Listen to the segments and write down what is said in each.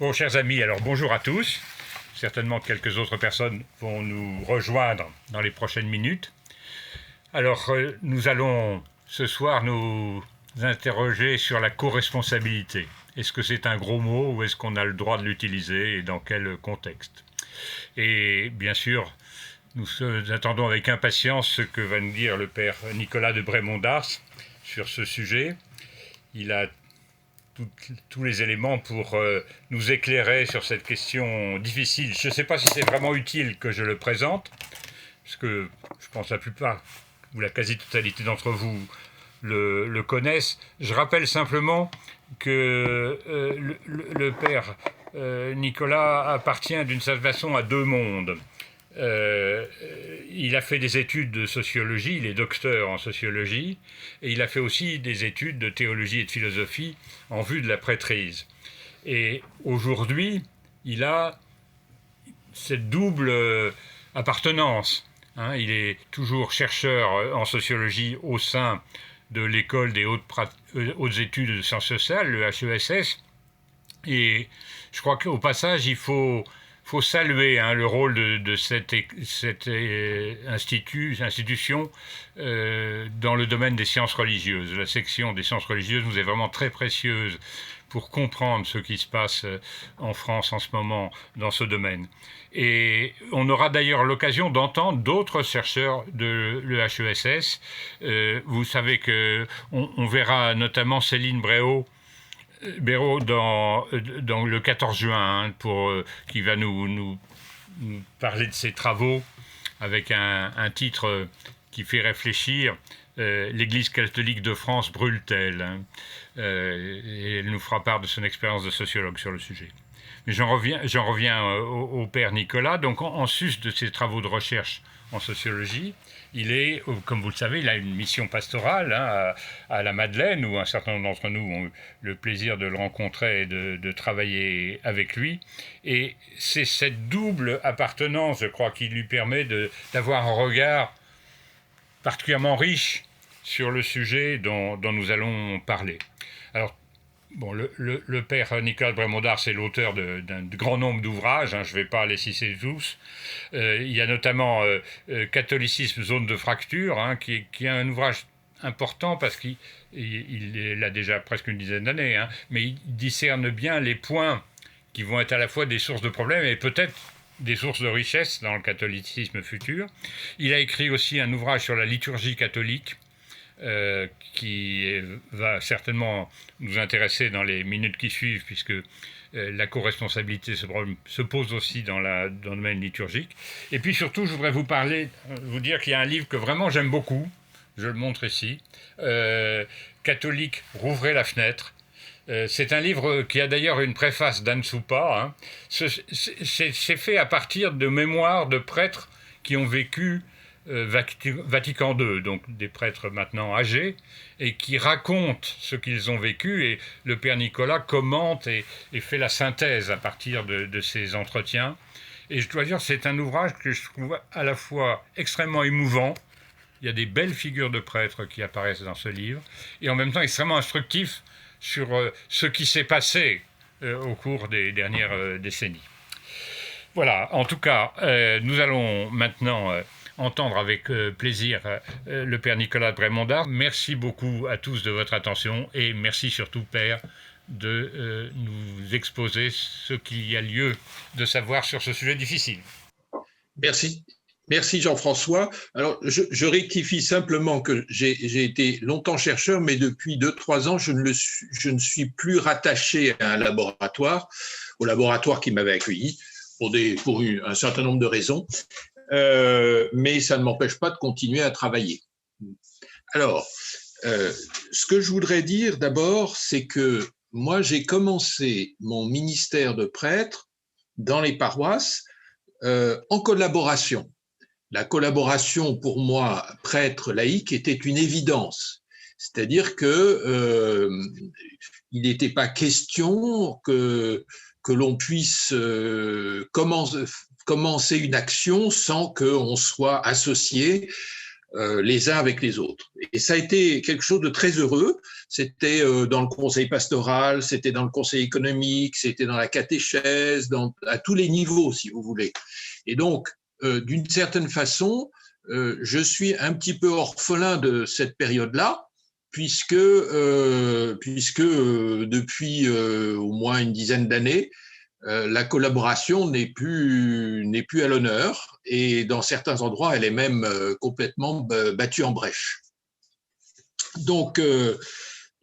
Bon, chers amis, alors bonjour à tous. Certainement quelques autres personnes vont nous rejoindre dans les prochaines minutes. Alors, nous allons ce soir nous interroger sur la co-responsabilité. Est-ce que c'est un gros mot ou est-ce qu'on a le droit de l'utiliser et dans quel contexte? Et bien sûr, nous attendons avec impatience ce que va nous dire le père Nicolas de Brémond-d'Ars sur ce sujet. Il a tous les éléments pour nous éclairer sur cette question difficile. Je ne sais pas si c'est vraiment utile que je le présente, parce que je pense que la plupart, ou la quasi-totalité d'entre vous, le connaissent. Je rappelle simplement que le père Nicolas appartient d'une certaine façon à deux mondes. Il a fait des études de sociologie, il est docteur en sociologie, et il a fait aussi des études de théologie et de philosophie en vue de la prêtrise. Et aujourd'hui, il a cette double appartenance. Il est toujours chercheur en sociologie au sein de l'école des hautes études de sciences sociales, le HESS, et je crois qu'au passage, il faut saluer le rôle de cette institution dans le domaine des sciences religieuses. La section des sciences religieuses nous est vraiment très précieuse pour comprendre ce qui se passe en France en ce moment dans ce domaine. Et on aura d'ailleurs l'occasion d'entendre d'autres chercheurs de l'EHESS. Vous savez qu'on verra notamment Céline Béraud dans le 14 juin, qui va nous parler de ses travaux avec un titre qui fait réfléchir. L'Église catholique de France brûle-t-elle et elle nous fera part de son expérience de sociologue sur le sujet. Mais j'en reviens au père Nicolas. Donc, en sus de ses travaux de recherche en sociologie, il est, comme vous le savez, il a une mission pastorale à la Madeleine, où un certain nombre d'entre nous ont eu le plaisir de le rencontrer et de travailler avec lui. Et c'est cette double appartenance, je crois, qui lui permet d'avoir un regard particulièrement riche sur le sujet dont nous allons parler. Alors, bon, le père Nicolas de Brémond-d'Ars est l'auteur d'un grand nombre d'ouvrages, je ne vais pas les citer tous. Il y a notamment Catholicisme, zone de fracture, qui est un ouvrage important parce qu'il a déjà presque une dizaine d'années, mais il discerne bien les points qui vont être à la fois des sources de problèmes et peut-être des sources de richesse dans le catholicisme futur. Il a écrit aussi un ouvrage sur la liturgie catholique, qui va certainement nous intéresser dans les minutes qui suivent, puisque la co-responsabilité se pose aussi dans le domaine liturgique. Et puis surtout, je voudrais vous dire qu'il y a un livre que vraiment j'aime beaucoup, je le montre ici, Catholique, rouvrez la fenêtre. C'est un livre qui a d'ailleurs une préface d'Anne Soupa. C'est fait à partir de mémoires de prêtres qui ont vécu Vatican II, donc des prêtres maintenant âgés, et qui racontent ce qu'ils ont vécu, et le père Nicolas commente et fait la synthèse à partir de ces entretiens. Et je dois dire, c'est un ouvrage que je trouve à la fois extrêmement émouvant, il y a des belles figures de prêtres qui apparaissent dans ce livre, et en même temps extrêmement instructif sur ce qui s'est passé au cours des dernières décennies. Voilà, en tout cas, nous allons maintenant entendre avec plaisir le père Nicolas de Brémond-d'Ars. Merci beaucoup à tous de votre attention et merci surtout, père, de nous exposer ce qu'il y a lieu de savoir sur ce sujet difficile. Merci. Merci Jean-François. Alors, je rectifie simplement que j'ai été longtemps chercheur, mais depuis 2-3 ans, je ne suis plus rattaché à un laboratoire, au laboratoire qui m'avait accueilli, pour un certain nombre de raisons. Mais ça ne m'empêche pas de continuer à travailler. Alors, ce que je voudrais dire d'abord, c'est que moi, j'ai commencé mon ministère de prêtre dans les paroisses en collaboration. La collaboration, pour moi, prêtre laïque, était une évidence. C'est-à-dire que il n'était pas question que l'on puisse commencer une action sans qu'on soit associés les uns avec les autres. Et ça a été quelque chose de très heureux. c'était dans le conseil pastoral, c'était dans le conseil économique, c'était dans la catéchèse, à tous les niveaux, si vous voulez. Et donc, d'une certaine façon, je suis un petit peu orphelin de cette période-là, puisque depuis au moins une dizaine d'années, la collaboration n'est plus à l'honneur, et dans certains endroits, elle est même complètement battue en brèche. Donc,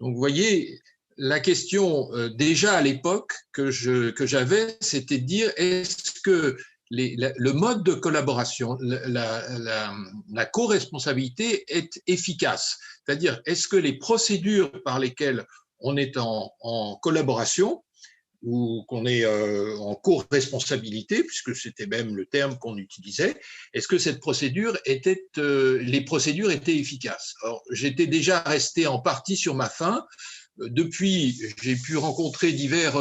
vous voyez, la question déjà à l'époque que j'avais, c'était de dire, est-ce que le mode de collaboration, la co-responsabilité est efficace? C'est-à-dire, est-ce que les procédures par lesquelles on est en collaboration ou qu'on est en co-responsabilité, puisque c'était même le terme qu'on utilisait, est-ce que cette procédure les procédures étaient efficaces? Alors, j'étais déjà resté en partie sur ma faim. Depuis, j'ai pu rencontrer divers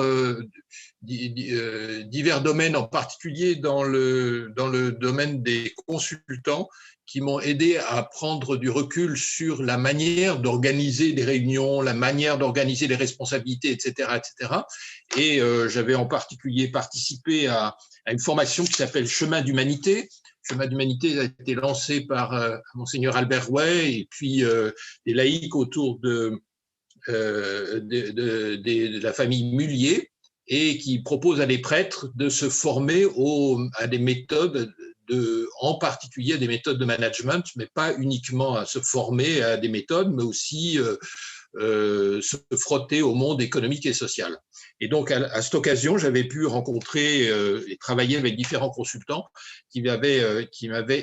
domaines, en particulier dans le domaine des consultants, qui m'ont aidé à prendre du recul sur la manière d'organiser des réunions, la manière d'organiser les responsabilités, etc., etc. Et j'avais en particulier participé à une formation qui s'appelle Chemin d'Humanité. Chemin d'Humanité a été lancé par Monseigneur Albert Rouet et puis des laïcs autour de la famille Mullier, et qui propose à des prêtres de se former à des méthodes, en particulier des méthodes de management, mais pas uniquement à se former à des méthodes, mais aussi se frotter au monde économique et social. Et donc, à cette occasion, j'avais pu rencontrer et travailler avec différents consultants qui m'avaient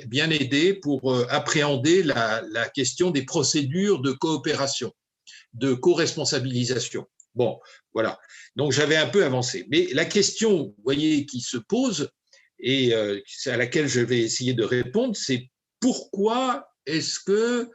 bien aidé pour appréhender la question des procédures de coopération, de co-responsabilisation. Bon, voilà. Donc, j'avais un peu avancé. Mais la question, vous voyez, qui se pose et à laquelle je vais essayer de répondre, c'est pourquoi est-ce que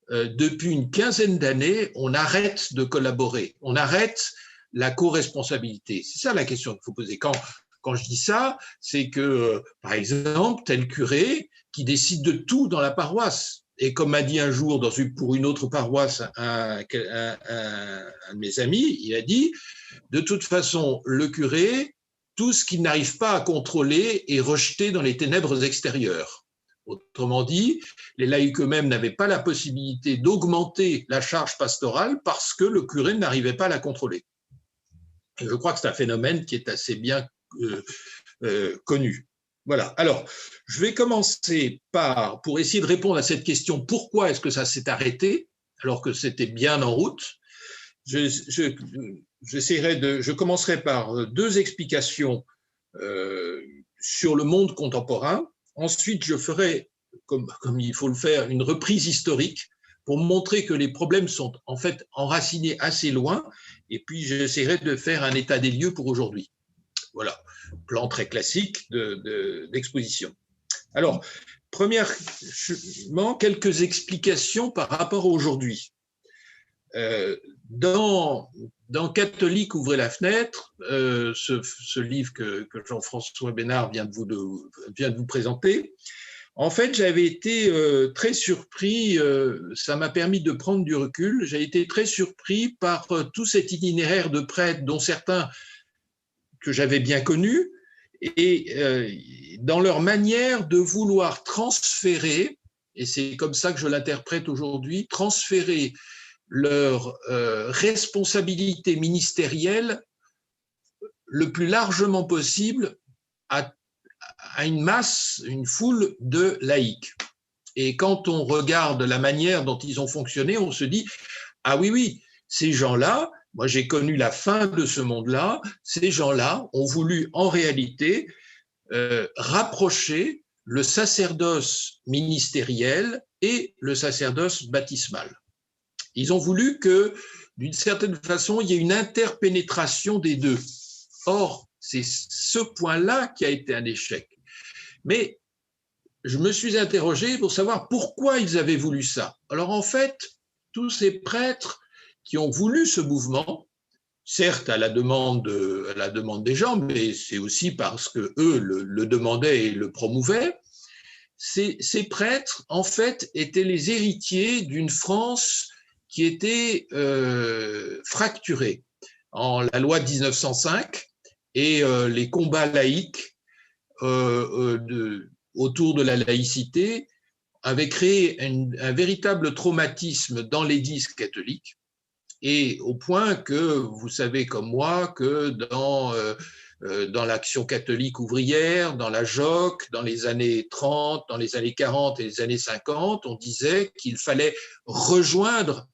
depuis une quinzaine d'années, on arrête de collaborer, on arrête la co-responsabilité? C'est ça la question qu'il faut poser. Quand je dis ça, c'est que, par exemple, tel curé qui décide de tout dans la paroisse, et comme m'a dit un jour pour une autre paroisse un de mes amis, il a dit, de toute façon, le curé, tout ce qu'il n'arrive pas à contrôler est rejeté dans les ténèbres extérieures. Autrement dit, les laïcs eux-mêmes n'avaient pas la possibilité d'augmenter la charge pastorale parce que le curé n'arrivait pas à la contrôler. Je crois que c'est un phénomène qui est assez bien connu. Voilà. Alors, je vais commencer pour essayer de répondre à cette question, pourquoi est-ce que ça s'est arrêté alors que c'était bien en route? Je commencerai par deux explications sur le monde contemporain. Ensuite, je ferai, comme il faut le faire, une reprise historique pour montrer que les problèmes sont en fait enracinés assez loin, et puis j'essaierai de faire un état des lieux pour aujourd'hui. Voilà, plan très classique d'exposition. Alors, premièrement, quelques explications par rapport à aujourd'hui. Dans Catholique, ouvrez la fenêtre, ce livre que Jean-François Bénard vient de vous présenter, en fait, j'avais été très surpris, ça m'a permis de prendre du recul, j'ai été très surpris par tout cet itinéraire de prêtres, dont certains que j'avais bien connus, et dans leur manière de vouloir transférer, et c'est comme ça que je l'interprète aujourd'hui, transférer leur responsabilité ministérielle le plus largement possible à une masse, une foule de laïcs. Et quand on regarde la manière dont ils ont fonctionné, on se dit, ah oui, ces gens-là, moi j'ai connu la fin de ce monde-là, ces gens-là ont voulu en réalité rapprocher le sacerdoce ministériel et le sacerdoce baptismal. Ils ont voulu que, d'une certaine façon, il y ait une interpénétration des deux. Or, c'est ce point-là qui a été un échec. Mais je me suis interrogé pour savoir pourquoi ils avaient voulu ça. Alors, en fait, tous ces prêtres qui ont voulu ce mouvement, certes à la demande des gens, mais c'est aussi parce qu'eux le demandaient et le promouvaient, ces prêtres, en fait, étaient les héritiers d'une France qui était fracturée en la loi de 1905 et les combats laïques autour de la laïcité avaient créé un véritable traumatisme dans l'Église catholique, et au point que vous savez comme moi que dans l'Action catholique ouvrière, dans la JOC, dans les années 30, dans les années 40 et les années 50, on disait qu'il fallait rejoindre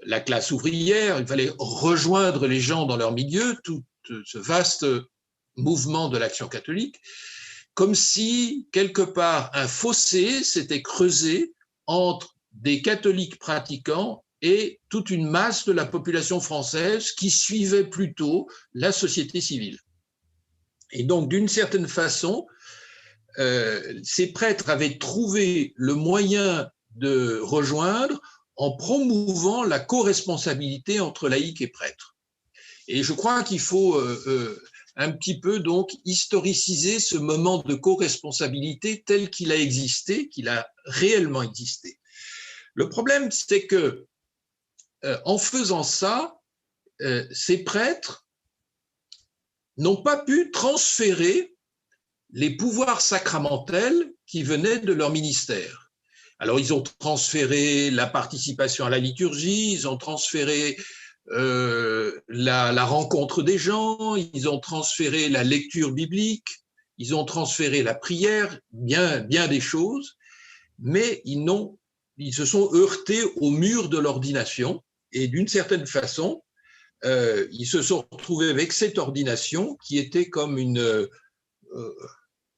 la classe ouvrière, il fallait rejoindre les gens dans leur milieu, tout ce vaste mouvement de l'Action catholique, comme si, quelque part, un fossé s'était creusé entre des catholiques pratiquants et toute une masse de la population française qui suivait plutôt la société civile. Et donc, d'une certaine façon, ces prêtres avaient trouvé le moyen de rejoindre en promouvant la co-responsabilité entre laïcs et prêtres. Et je crois qu'il faut un petit peu donc historiciser ce moment de co-responsabilité tel qu'il a existé, qu'il a réellement existé. Le problème, c'est que en faisant ça, ces prêtres n'ont pas pu transférer les pouvoirs sacramentels qui venaient de leur ministère. Alors, ils ont transféré la participation à la liturgie, ils ont transféré la rencontre des gens, ils ont transféré la lecture biblique, ils ont transféré la prière, bien des choses, mais ils se sont heurtés au mur de l'ordination, et d'une certaine façon, ils se sont retrouvés avec cette ordination qui était comme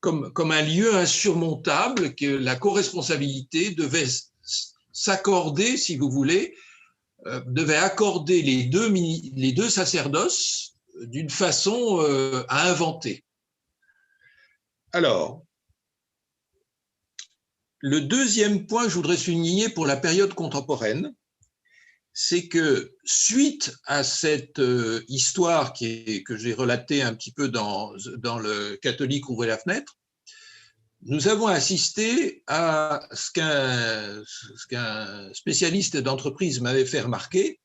un lieu insurmontable, que la co-responsabilité devait s'accorder, si vous voulez, devait accorder les deux sacerdoces d'une façon à inventer. Alors, le deuxième point que je voudrais souligner pour la période contemporaine, c'est que suite à cette histoire que j'ai relatée un petit peu dans le Catholique Ouvrez la fenêtre, nous avons assisté à ce qu'un spécialiste d'entreprise m'avait fait remarquer,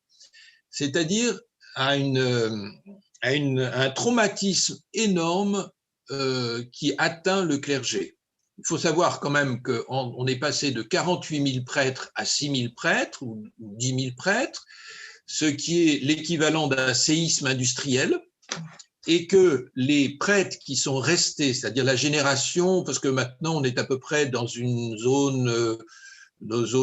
c'est-à-dire à un traumatisme énorme qui atteint le clergé. Il faut savoir quand même qu'on est passé de 48 000 prêtres à 6 000 prêtres ou 10 000 prêtres, ce qui est l'équivalent d'un séisme industriel, et que les prêtres qui sont restés, c'est-à-dire la génération, parce que maintenant on est à peu près dans une zone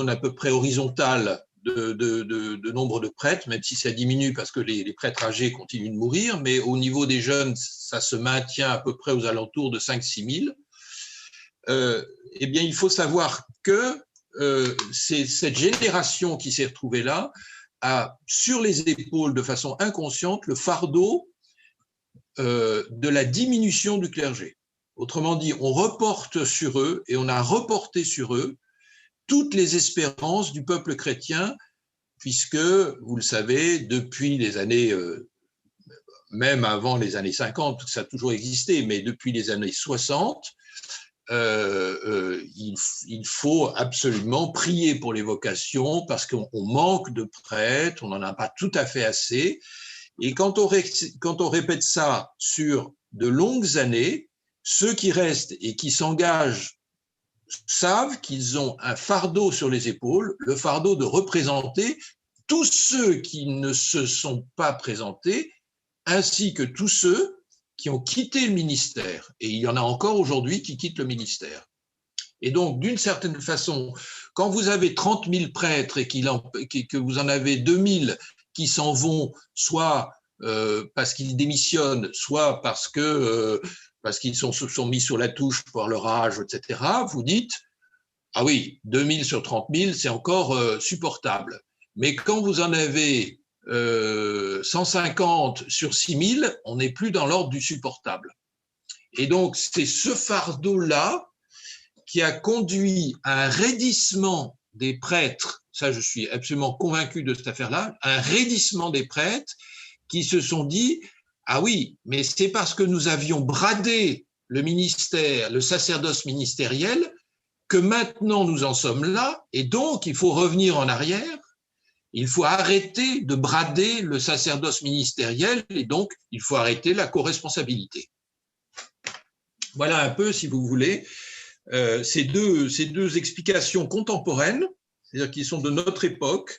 à peu près horizontale de nombre de prêtres, même si ça diminue parce que les prêtres âgés continuent de mourir, mais au niveau des jeunes, ça se maintient à peu près aux alentours de 5-6 000. Eh bien, il faut savoir que c'est cette génération qui s'est retrouvée là a sur les épaules de façon inconsciente le fardeau de la diminution du clergé. Autrement dit, on reporte sur eux et on a reporté sur eux toutes les espérances du peuple chrétien, puisque, vous le savez, depuis les années, même avant les années 50, ça a toujours existé, mais depuis les années 60, il faut absolument prier pour les vocations parce qu'on manque de prêtres, on n'en a pas tout à fait assez. Et quand on répète ça sur de longues années, ceux qui restent et qui s'engagent savent qu'ils ont un fardeau sur les épaules, le fardeau de représenter tous ceux qui ne se sont pas présentés, ainsi que tous ceux qui ont quitté le ministère. Et il y en a encore aujourd'hui qui quittent le ministère. Et donc, d'une certaine façon, quand vous avez 30 000 prêtres et que vous en avez 2 000 qui s'en vont, soit parce qu'ils démissionnent, soit parce qu'ils se sont mis sur la touche par leur âge, etc., vous dites, ah oui, 2 000 sur 30 000, c'est encore supportable. Mais quand vous en avez 150 sur 6 000, on n'est plus dans l'ordre du supportable. Et donc, c'est ce fardeau-là qui a conduit à un raidissement des prêtres, ça je suis absolument convaincu de cette affaire-là, un raidissement des prêtres qui se sont dit, ah oui, mais c'est parce que nous avions bradé le ministère, le sacerdoce ministériel, que maintenant nous en sommes là, et donc il faut revenir en arrière, Il faut arrêter de brader le sacerdoce ministériel et donc il faut arrêter la co-responsabilité. Voilà un peu, si vous voulez, ces deux explications contemporaines, c'est-à-dire qui sont de notre époque,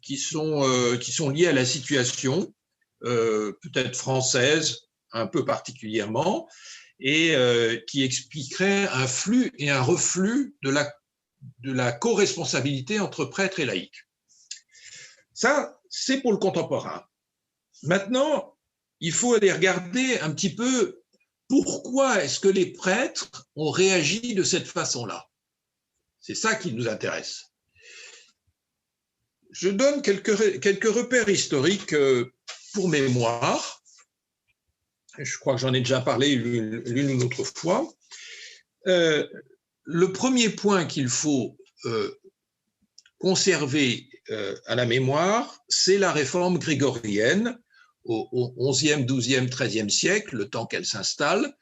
qui sont liées à la situation, peut-être française, un peu particulièrement, et qui expliqueraient un flux et un reflux de la co-responsabilité entre prêtres et laïcs. Ça, c'est pour le contemporain. Maintenant, il faut aller regarder un petit peu pourquoi est-ce que les prêtres ont réagi de cette façon-là. C'est ça qui nous intéresse. Je donne quelques repères historiques pour mémoire. Je crois que j'en ai déjà parlé l'une ou l'autre fois. Le premier point qu'il faut conserver à la mémoire, c'est la réforme grégorienne au XIe, XIIe, XIIIe siècle, le temps qu'elle s'installe,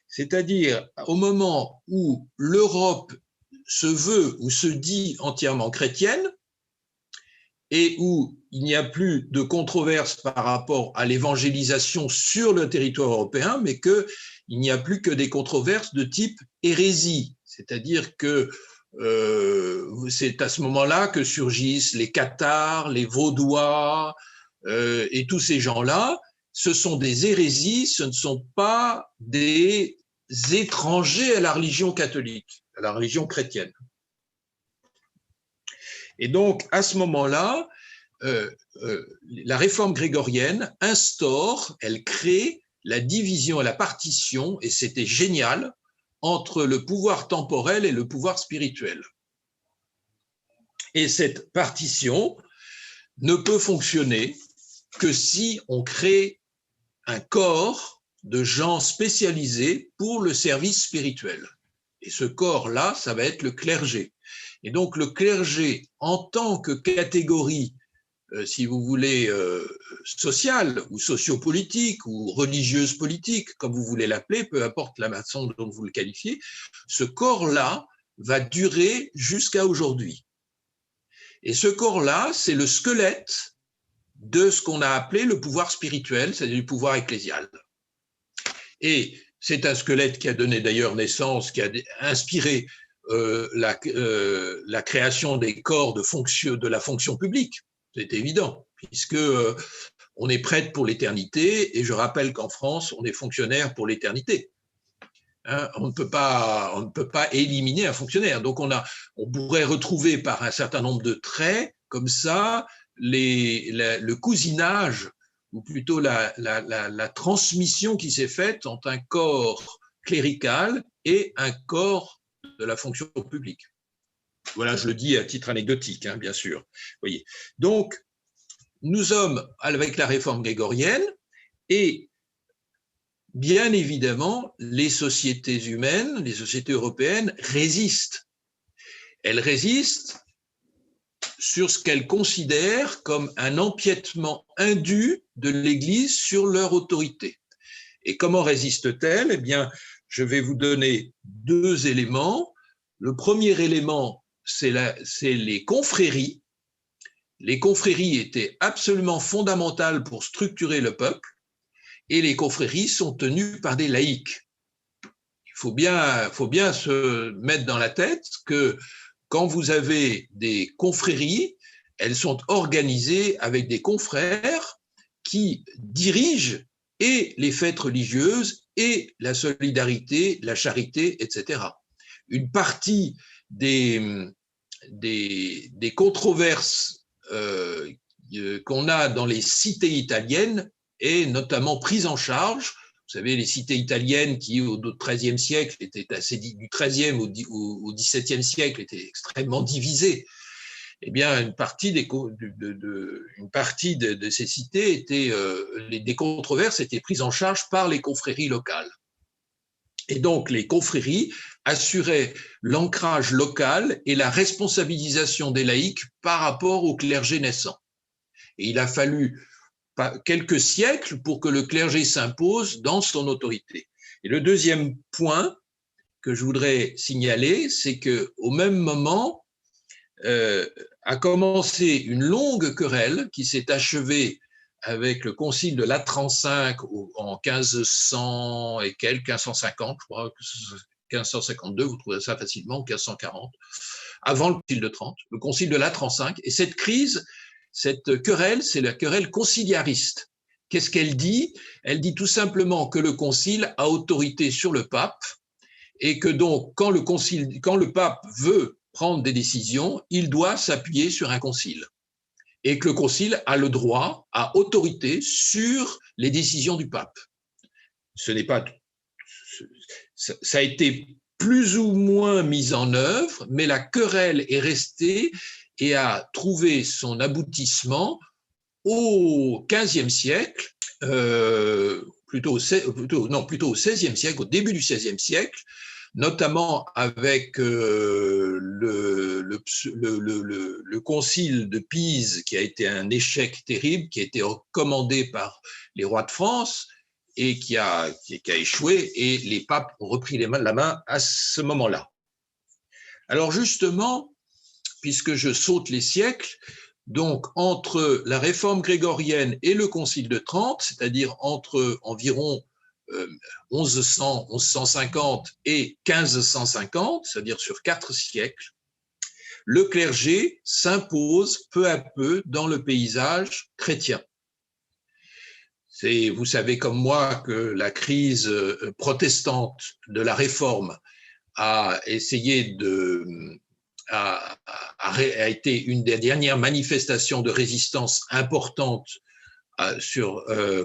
c'est-à-dire au moment où l'Europe se veut ou se dit entièrement chrétienne et où il n'y a plus de controverse par rapport à l'évangélisation sur le territoire européen, mais qu'il n'y a plus que des controverses de type hérésie, c'est-à-dire que c'est à ce moment-là que surgissent les Cathares, les Vaudois et tous ces gens-là. Ce sont des hérésies, ce ne sont pas des étrangers à la religion catholique, à la religion chrétienne. Et donc, à ce moment-là, la réforme grégorienne instaure, elle crée la division et la partition, et c'était génial, entre le pouvoir temporel et le pouvoir spirituel. Et cette partition ne peut fonctionner que si on crée un corps de gens spécialisés pour le service spirituel. Et ce corps-là, ça va être le clergé. Et donc le clergé, en tant que catégorie, si vous voulez, sociale ou sociopolitique ou religieuse politique, comme vous voulez l'appeler, peu importe la façon dont vous le qualifiez, ce corps-là va durer jusqu'à aujourd'hui. Et ce corps-là, c'est le squelette de ce qu'on a appelé le pouvoir spirituel, c'est-à-dire du pouvoir ecclésial. Et c'est un squelette qui a donné d'ailleurs naissance, qui a inspiré la création des corps de la fonction publique. C'est évident, puisque on est prêtre pour l'éternité, et je rappelle qu'en France, on est fonctionnaire pour l'éternité. Hein, on ne peut pas éliminer un fonctionnaire. Donc on pourrait retrouver par un certain nombre de traits, comme ça, le cousinage, ou plutôt la transmission qui s'est faite entre un corps clérical et un corps de la fonction publique. Voilà, je le dis à titre anecdotique, hein, bien sûr. Voyez. Donc, nous sommes avec la réforme grégorienne et bien évidemment, les sociétés humaines, les sociétés européennes résistent. Elles résistent sur ce qu'elles considèrent comme un empiètement indu de l'Église sur leur autorité. Et comment résistent-elles? Eh bien, je vais vous donner deux éléments. Le premier élément, c'est les confréries. Les confréries étaient absolument fondamentales pour structurer le peuple, et les confréries sont tenues par des laïcs. Il faut bien se mettre dans la tête que quand vous avez des confréries, elles sont organisées avec des confrères qui dirigent et les fêtes religieuses et la solidarité, la charité, etc. Une partie des controverses qu'on a dans les cités italiennes est notamment prise en charge. Vous savez, les cités italiennes qui, au XIIIe siècle, étaient du XIIIe au XVIIe siècle, étaient extrêmement divisées. Eh bien, une partie de ces cités des controverses étaient prises en charge par les confréries locales. Et donc, les confréries assuraient l'ancrage local et la responsabilisation des laïcs par rapport au clergé naissant. Et il a fallu quelques siècles pour que le clergé s'impose dans son autorité. Et le deuxième point que je voudrais signaler, c'est qu'au même moment, a commencé une longue querelle qui s'est achevée avec le concile de Latran-V en 1500 et quelques, 1550, je crois, 1552, vous trouvez ça facilement, 1540, avant le concile de Trente, le concile de Latran-V. Et cette crise, cette querelle, c'est la querelle conciliariste. Qu'est-ce qu'elle dit? Elle dit tout simplement que le concile a autorité sur le pape et que donc, quand le pape veut prendre des décisions, il doit s'appuyer sur un concile. Et que le concile a le droit, a autorité sur les décisions du pape. Ce n'est pas, ça a été plus ou moins mis en œuvre, mais la querelle est restée et a trouvé son aboutissement au XVe siècle, plutôt au XVIe siècle, au début du XVIe siècle, notamment avec le concile de Pise, qui a été un échec terrible, qui a été commandé par les rois de France et qui a échoué, et les papes ont repris la main à ce moment-là. Alors justement, puisque je saute les siècles, donc entre la réforme grégorienne et le concile de Trente, c'est-à-dire entre environ 1100, 1150 et 1550, c'est-à-dire sur 4 siècles, le clergé s'impose peu à peu dans le paysage chrétien. Vous savez comme moi que la crise protestante de la Réforme a été une des dernières manifestations de résistance importante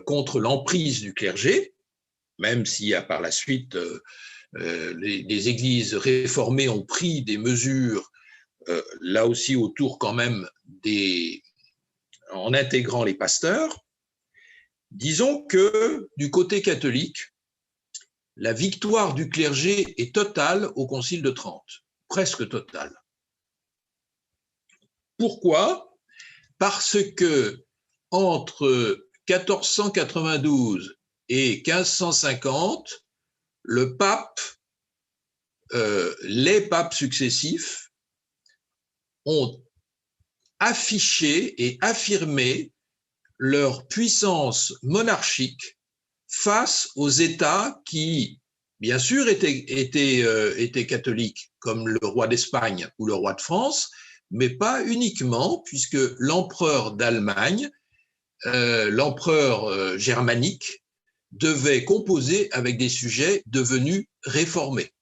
contre l'emprise du clergé, même si par la suite les églises réformées ont pris des mesures, là aussi autour quand même en intégrant les pasteurs. Disons que du côté catholique, la victoire du clergé est totale au Concile de Trente, presque totale. Pourquoi? Parce que entre 1492 et 1550, les papes successifs ont affiché et affirmé leur puissance monarchique face aux États qui, bien sûr, étaient catholiques, comme le roi d'Espagne ou le roi de France, mais pas uniquement, puisque l'empereur d'Allemagne, l'empereur germanique, devait composer avec des sujets devenus réformés.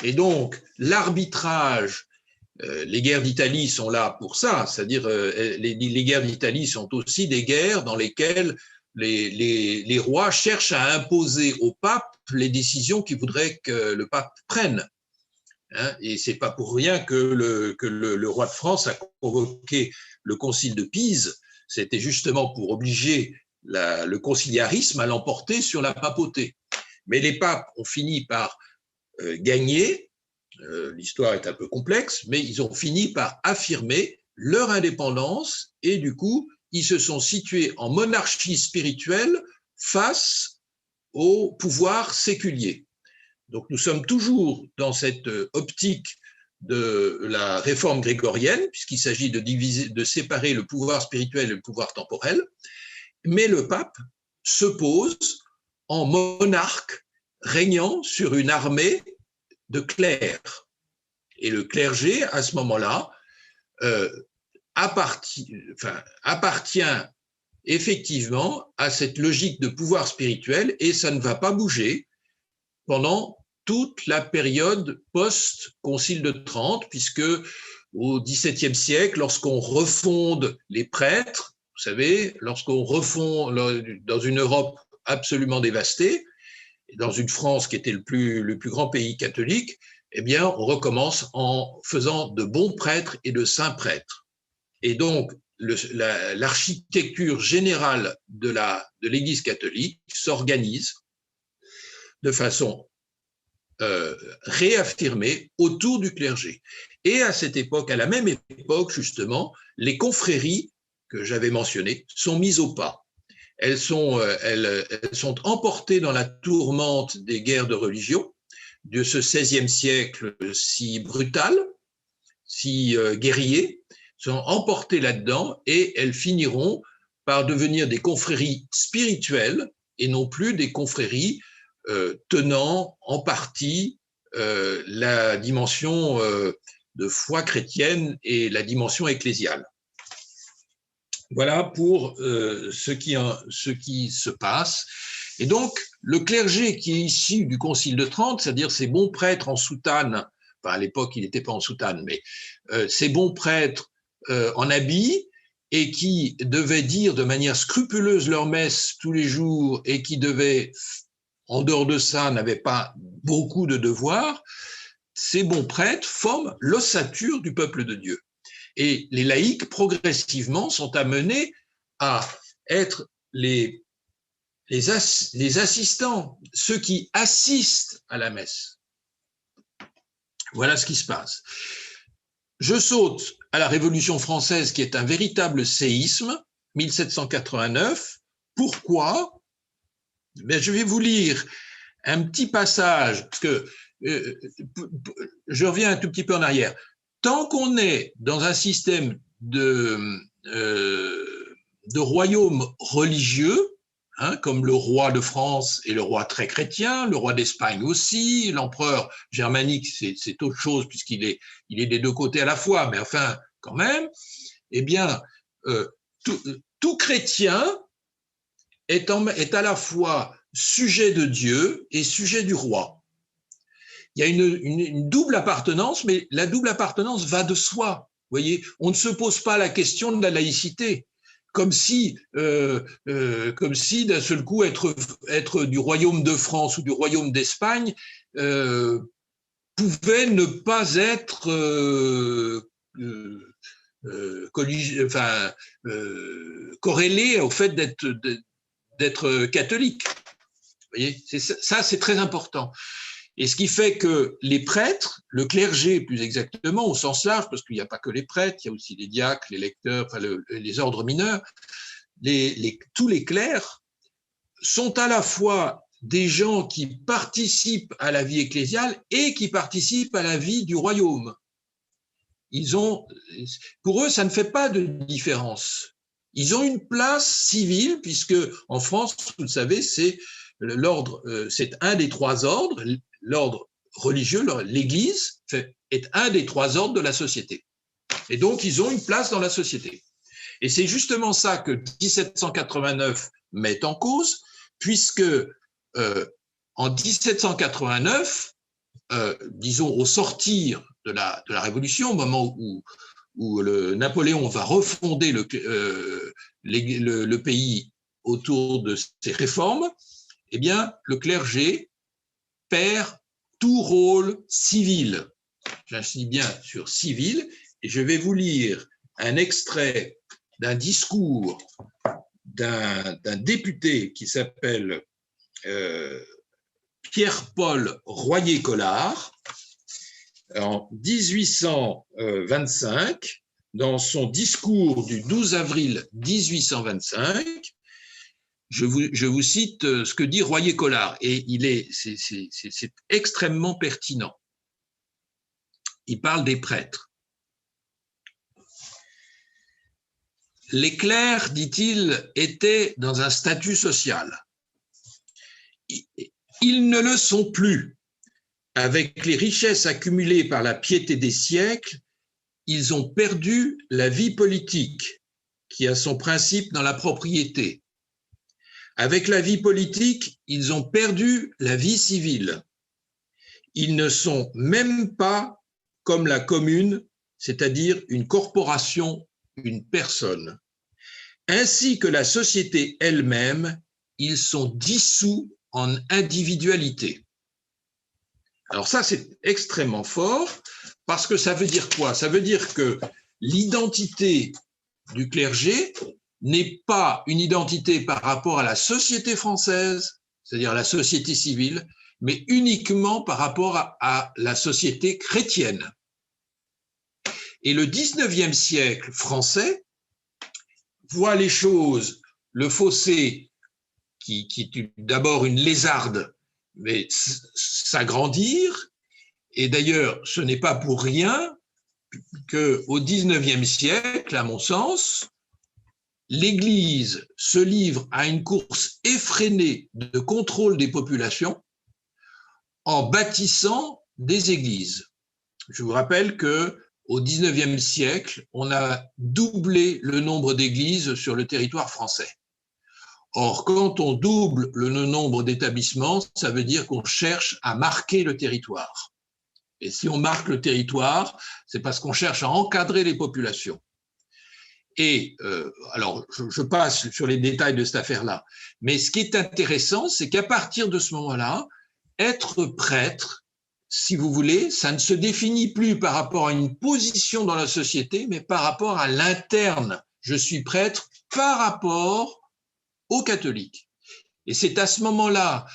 Et donc, l'arbitrage, les guerres d'Italie sont là pour ça, c'est-à-dire les guerres d'Italie sont aussi des guerres dans lesquelles les rois cherchent à imposer au pape les décisions qu'ils voudraient que le pape prenne. Et c'est pas pour rien que le roi de France a convoqué le concile de Pise. C'était justement pour obliger le conciliarisme à l'emporter sur la papauté. Mais les papes ont fini par gagner. L'histoire est un peu complexe, mais ils ont fini par affirmer leur indépendance et du coup, ils se sont situés en monarchie spirituelle face au pouvoir séculier. Donc nous sommes toujours dans cette optique de la réforme grégorienne, puisqu'il s'agit de séparer le pouvoir spirituel et le pouvoir temporel, mais le pape se pose en monarque régnant sur une armée de clercs. Et le clergé, à ce moment-là, appartient effectivement à cette logique de pouvoir spirituel et ça ne va pas bouger pendant toute la période post-Concile de Trente, puisque au XVIIe siècle, lorsqu'on refonde les prêtres, vous savez, lorsqu'on refond dans une Europe absolument dévastée, dans une France qui était le plus grand pays catholique, eh bien, on recommence en faisant de bons prêtres et de saints prêtres. Et donc, l'architecture générale de l'Église catholique s'organise de façon réaffirmée autour du clergé. Et à cette époque, à la même époque, justement, les confréries que j'avais mentionnées sont mises au pas. Elles sont emportées dans la tourmente des guerres de religion de ce XVIe siècle si brutal. si guerriers, sont emportées là-dedans et elles finiront par devenir des confréries spirituelles et non plus des confréries tenant en partie la dimension de foi chrétienne et la dimension ecclésiale. Voilà pour ce qui se passe. Et donc, le clergé qui est issu du Concile de Trente, c'est-à-dire ces bons prêtres en soutane, enfin à l'époque il n'était pas en soutane, mais ces bons prêtres en habit, et qui devaient dire de manière scrupuleuse leur messe tous les jours, et qui devaient, en dehors de ça, n'avaient pas beaucoup de devoirs, ces bons prêtres forment l'ossature du peuple de Dieu. Et les laïcs, progressivement, sont amenés à être les assistants, ceux qui assistent à la messe. Voilà ce qui se passe. Je saute à la Révolution française, qui est un véritable séisme, 1789. Pourquoi? Ben, je vais vous lire un petit passage, parce que je reviens un tout petit peu en arrière. Tant qu'on est dans un système de royaume religieux, comme le roi de France est le roi très chrétien, le roi d'Espagne aussi, l'empereur germanique, c'est autre chose puisqu'il est des deux côtés à la fois, mais enfin, quand même, eh bien, tout chrétien est à la fois sujet de Dieu et sujet du roi. Il y a une double appartenance, mais la double appartenance va de soi. Vous voyez, on ne se pose pas la question de la laïcité. Comme si d'un seul coup être du royaume de France ou du royaume d'Espagne pouvait ne pas être corrélé au fait d'être catholique. Vous voyez, ça c'est très important. Et ce qui fait que les prêtres, le clergé plus exactement, au sens large, parce qu'il n'y a pas que les prêtres, il y a aussi les diacres, les lecteurs, enfin les ordres mineurs, tous les clercs sont à la fois des gens qui participent à la vie ecclésiale et qui participent à la vie du royaume. Pour eux, ça ne fait pas de différence. Ils ont une place civile, puisque en France, vous le savez, c'est un des trois ordres. L'ordre religieux, l'Église, est un des trois ordres de la société. Et donc, ils ont une place dans la société. Et c'est justement ça que 1789 met en cause, puisque en 1789, disons au sortir de la Révolution, au moment où Napoléon va refonder le pays autour de ses réformes, eh bien, le clergé perd tout rôle civil. J'insiste bien sur civil, et je vais vous lire un extrait d'un discours d'un député qui s'appelle Pierre-Paul Royer-Collard en 1825, dans son discours du 12 avril 1825. Je vous cite ce que dit Royer-Collard, et c'est extrêmement pertinent. Il parle des prêtres. Les clercs, dit-il, étaient dans un statut social. Ils ne le sont plus. Avec les richesses accumulées par la piété des siècles, ils ont perdu la vie politique, qui a son principe dans la propriété. Avec la vie politique, ils ont perdu la vie civile. Ils ne sont même pas comme la commune, c'est-à-dire une corporation, une personne. Ainsi que la société elle-même, ils sont dissous en individualité. Alors ça, c'est extrêmement fort, parce que ça veut dire quoi? Ça veut dire que l'identité du clergé n'est pas une identité par rapport à la société française, c'est-à-dire la société civile, mais uniquement par rapport à la société chrétienne. Et le 19e siècle français voit les choses, le fossé, qui est d'abord une lézarde, mais s'agrandir. Et d'ailleurs, ce n'est pas pour rien qu'au XIXe siècle, à mon sens, l'Église se livre à une course effrénée de contrôle des populations en bâtissant des églises. Je vous rappelle qu'au XIXe siècle, on a doublé le nombre d'églises sur le territoire français. Or, quand on double le nombre d'établissements, ça veut dire qu'on cherche à marquer le territoire. Et si on marque le territoire, c'est parce qu'on cherche à encadrer les populations. Et alors, je passe sur les détails de cette affaire-là, mais ce qui est intéressant, c'est qu'à partir de ce moment-là, être prêtre, si vous voulez, ça ne se définit plus par rapport à une position dans la société, mais par rapport à l'interne. Je suis prêtre par rapport aux catholiques. Et c'est à ce moment-là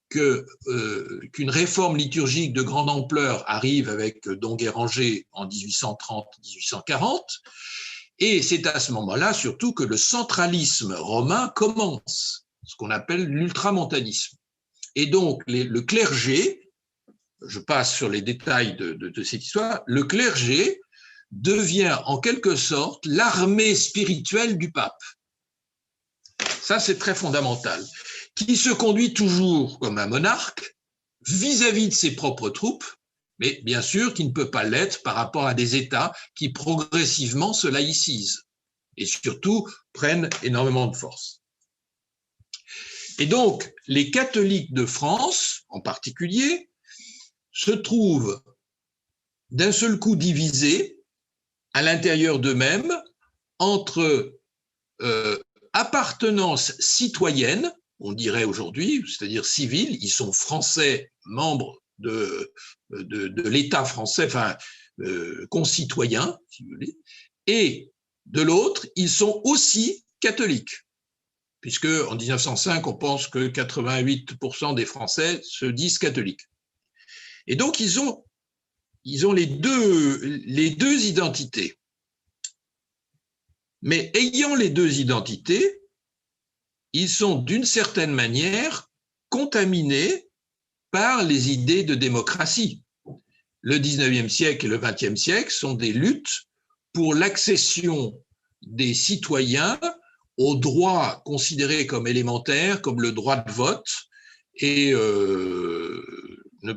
qu'une réforme liturgique de grande ampleur arrive avec Don Guéranger en 1830-1840, et c'est à ce moment-là surtout que le centralisme romain commence, ce qu'on appelle l'ultramontanisme. Et donc le clergé, je passe sur les détails de cette histoire, le clergé devient en quelque sorte l'armée spirituelle du pape. Ça, c'est très fondamental. Qui se conduit toujours comme un monarque vis-à-vis de ses propres troupes, mais bien sûr qui ne peut pas l'être par rapport à des États qui progressivement se laïcisent et surtout prennent énormément de force. Et donc, les catholiques de France, en particulier, se trouvent d'un seul coup divisés à l'intérieur d'eux-mêmes entre appartenance citoyenne, on dirait aujourd'hui, c'est-à-dire civile, ils sont français, membres de l'État français, enfin concitoyens, si vous voulez, et de l'autre, ils sont aussi catholiques, puisque en 1905, on pense que 88% des Français se disent catholiques. Et donc, ils ont les deux identités. Mais ayant les deux identités, ils sont d'une certaine manière contaminés par les idées de démocratie. Le 19e siècle et le 20e siècle sont des luttes pour l'accession des citoyens aux droits considérés comme élémentaires, comme le droit de vote, et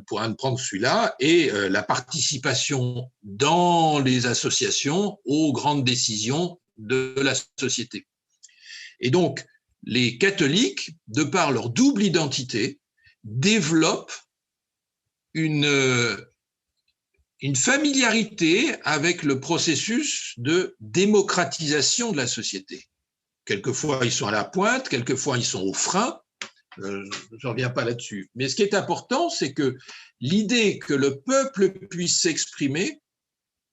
pour ne prendre celui-là, et la participation dans les associations aux grandes décisions de la société. Et donc, les catholiques, de par leur double identité, développent une familiarité avec le processus de démocratisation de la société. Quelquefois, ils sont à la pointe, quelquefois, ils sont au frein. Je ne reviens pas là-dessus. Mais ce qui est important, c'est que l'idée que le peuple puisse s'exprimer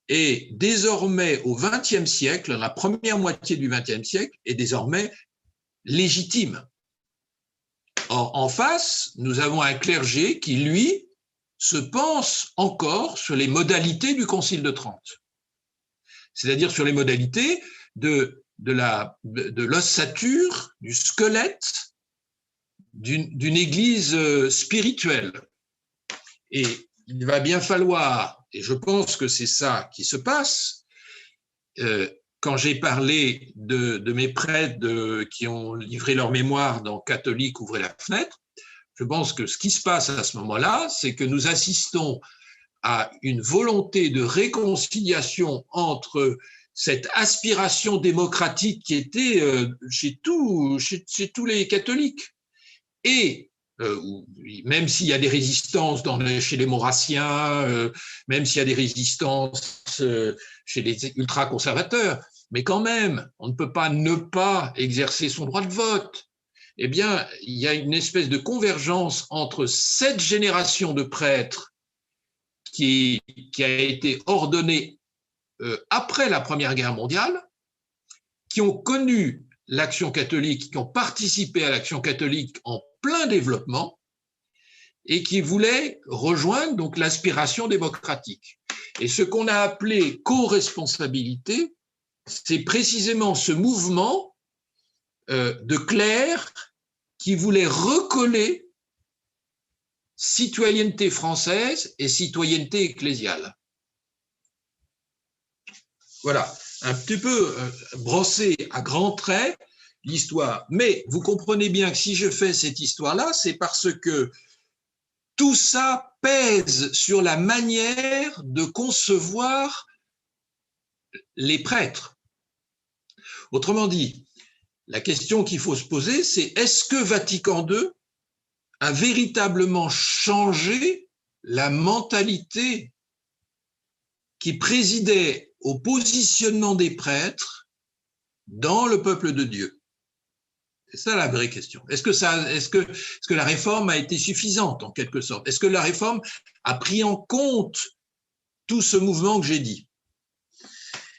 est désormais au XXe siècle, la première moitié du XXe siècle, est désormais légitime. Or, en face, nous avons un clergé qui, lui, se pense encore sur les modalités du Concile de Trente, c'est-à-dire sur les modalités de l'ossature, du squelette d'une église spirituelle. Et il va bien falloir, et je pense que c'est ça qui se passe, quand j'ai parlé de mes prêtres qui ont livré leur mémoire dans Catholique, ouvrez la fenêtre, je pense que ce qui se passe à ce moment-là, c'est que nous assistons à une volonté de réconciliation entre cette aspiration démocratique qui était chez tous les catholiques, et même s'il y a des résistances chez les maurassiens, même s'il y a des résistances chez les ultra-conservateurs, mais quand même, on ne peut pas ne pas exercer son droit de vote. Eh bien, il y a une espèce de convergence entre cette génération de prêtres qui a été ordonnée après la Première Guerre mondiale, qui ont connu l'action catholique, qui ont participé à l'action catholique en plein développement et qui voulaient rejoindre donc l'aspiration démocratique. Et ce qu'on a appelé co-responsabilité, c'est précisément ce mouvement de clercs qui voulaient recoller citoyenneté française et citoyenneté ecclésiale. Voilà, un petit peu brossé à grands traits l'histoire. Mais vous comprenez bien que si je fais cette histoire-là, c'est parce que tout ça pèse sur la manière de concevoir les prêtres. Autrement dit, la question qu'il faut se poser, c'est est-ce que Vatican II a véritablement changé la mentalité qui présidait au positionnement des prêtres dans le peuple de Dieu? C'est ça la vraie question. Est-ce que la réforme a été suffisante en quelque sorte? Est-ce que la réforme a pris en compte tout ce mouvement que j'ai dit?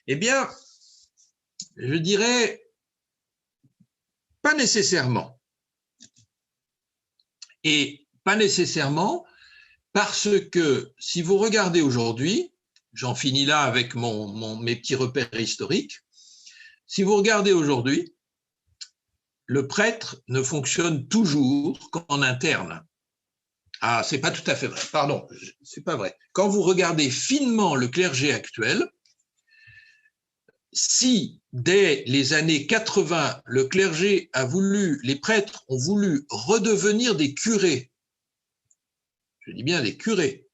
Eh bien, je dirais pas nécessairement. Et pas nécessairement parce que si vous regardez aujourd'hui, j'en finis là avec mes petits repères historiques, si vous regardez aujourd'hui, le prêtre ne fonctionne toujours qu'en interne. Ah, c'est pas tout à fait vrai. Pardon, c'est pas vrai. Quand vous regardez finement le clergé actuel, si dès les années 80, le clergé a voulu, les prêtres ont voulu redevenir des curés, je dis bien des curés,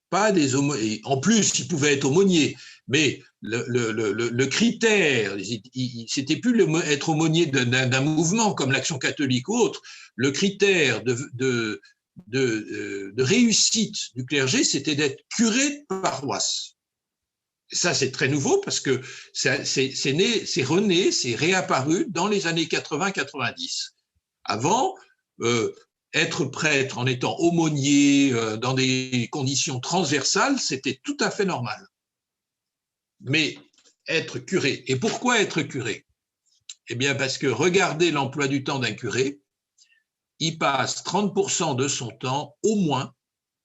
pas des aumôniers, en plus ils pouvaient être aumôniers, mais le critère, c'était plus être aumônier d'un mouvement comme l'Action catholique ou autre, le critère de réussite du clergé, c'était d'être curé de paroisse. Ça, c'est très nouveau parce que c'est rené, c'est réapparu dans les années 80-90. Avant, être prêtre en étant aumônier dans des conditions transversales, c'était tout à fait normal. Mais être curé, et pourquoi être curé? Eh bien parce que regardez l'emploi du temps d'un curé, il passe 30% de son temps au moins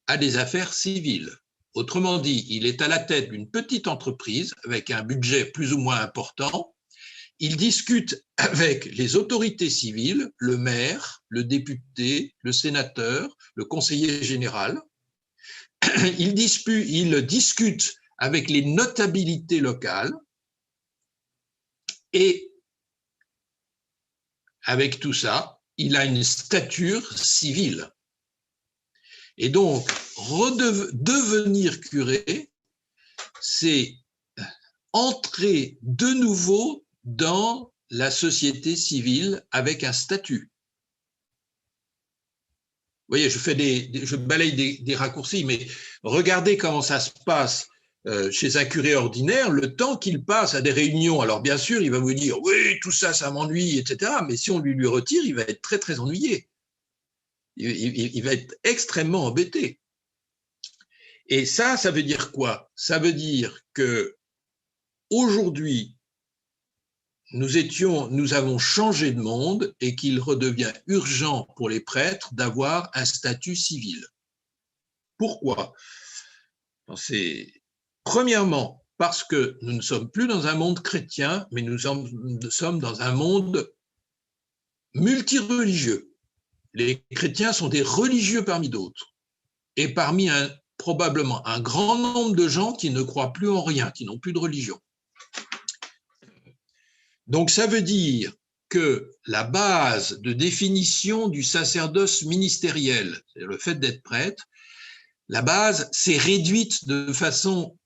à des affaires civiles. Autrement dit, il est à la tête d'une petite entreprise avec un budget plus ou moins important. Il discute avec les autorités civiles, le maire, le député, le sénateur, le conseiller général. Il discute avec les notabilités locales et avec tout ça, il a une stature civile. Et donc, devenir curé, c'est entrer de nouveau dans la société civile avec un statut. Vous voyez, je balaye des raccourcis, mais regardez comment ça se passe chez un curé ordinaire, le temps qu'il passe à des réunions. Alors bien sûr, il va vous dire, oui, tout ça, ça m'ennuie, etc. Mais si on lui retire, il va être très, très ennuyé. Il va être extrêmement embêté. Et ça veut dire quoi? Ça veut dire que aujourd'hui, nous avons changé de monde et qu'il redevient urgent pour les prêtres d'avoir un statut civil. Pourquoi? Premièrement, parce que nous ne sommes plus dans un monde chrétien, mais nous sommes dans un monde multireligieux. Les chrétiens sont des religieux parmi d'autres, et parmi probablement un grand nombre de gens qui ne croient plus en rien, qui n'ont plus de religion. Donc ça veut dire que la base de définition du sacerdoce ministériel, c'est le fait d'être prêtre, la base s'est réduite de façon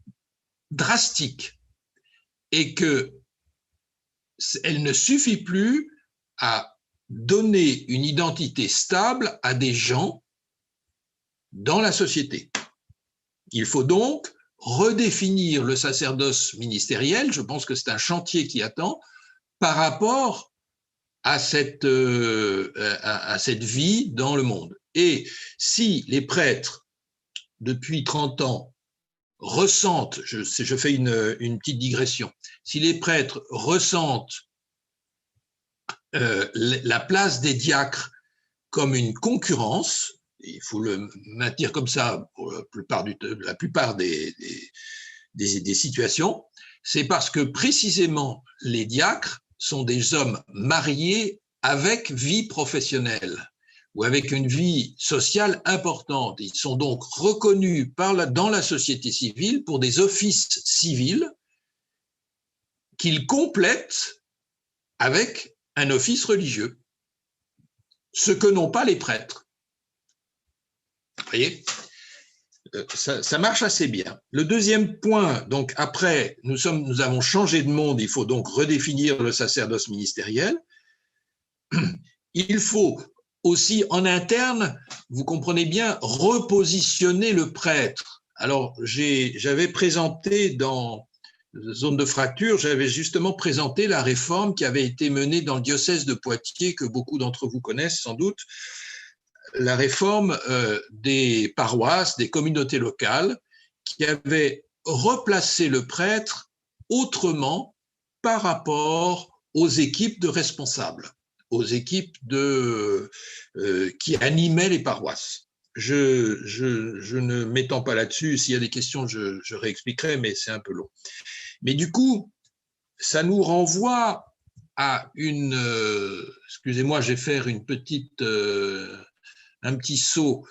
drastique et qu'elle ne suffit plus à donner une identité stable à des gens dans la société. Il faut donc redéfinir le sacerdoce ministériel, je pense que c'est un chantier qui attend, par rapport à cette vie dans le monde. Et si les prêtres, depuis 30 ans, ressentent, je fais une petite digression, si les prêtres ressentent la place des diacres comme une concurrence, il faut le maintenir comme ça pour la plupart des situations, c'est parce que précisément les diacres sont des hommes mariés avec vie professionnelle ou avec une vie sociale importante. Ils sont donc reconnus dans la société civile pour des offices civils qu'il complète avec un office religieux, ce que n'ont pas les prêtres. Vous voyez ? Ça marche assez bien. Le deuxième point, donc après, nous avons changé de monde, il faut donc redéfinir le sacerdoce ministériel. Il faut aussi en interne, vous comprenez bien, repositionner le prêtre. Alors, j'avais présenté dans Zone de fracture, j'avais justement présenté la réforme qui avait été menée dans le diocèse de Poitiers, que beaucoup d'entre vous connaissent sans doute, la réforme des paroisses, des communautés locales, qui avait replacé le prêtre autrement par rapport aux équipes de responsables, aux équipes qui animaient les paroisses. Je ne m'étends pas là-dessus, s'il y a des questions, je réexpliquerai, mais c'est un peu long. Mais du coup, ça nous renvoie à une... excusez-moi, je vais faire un petit saut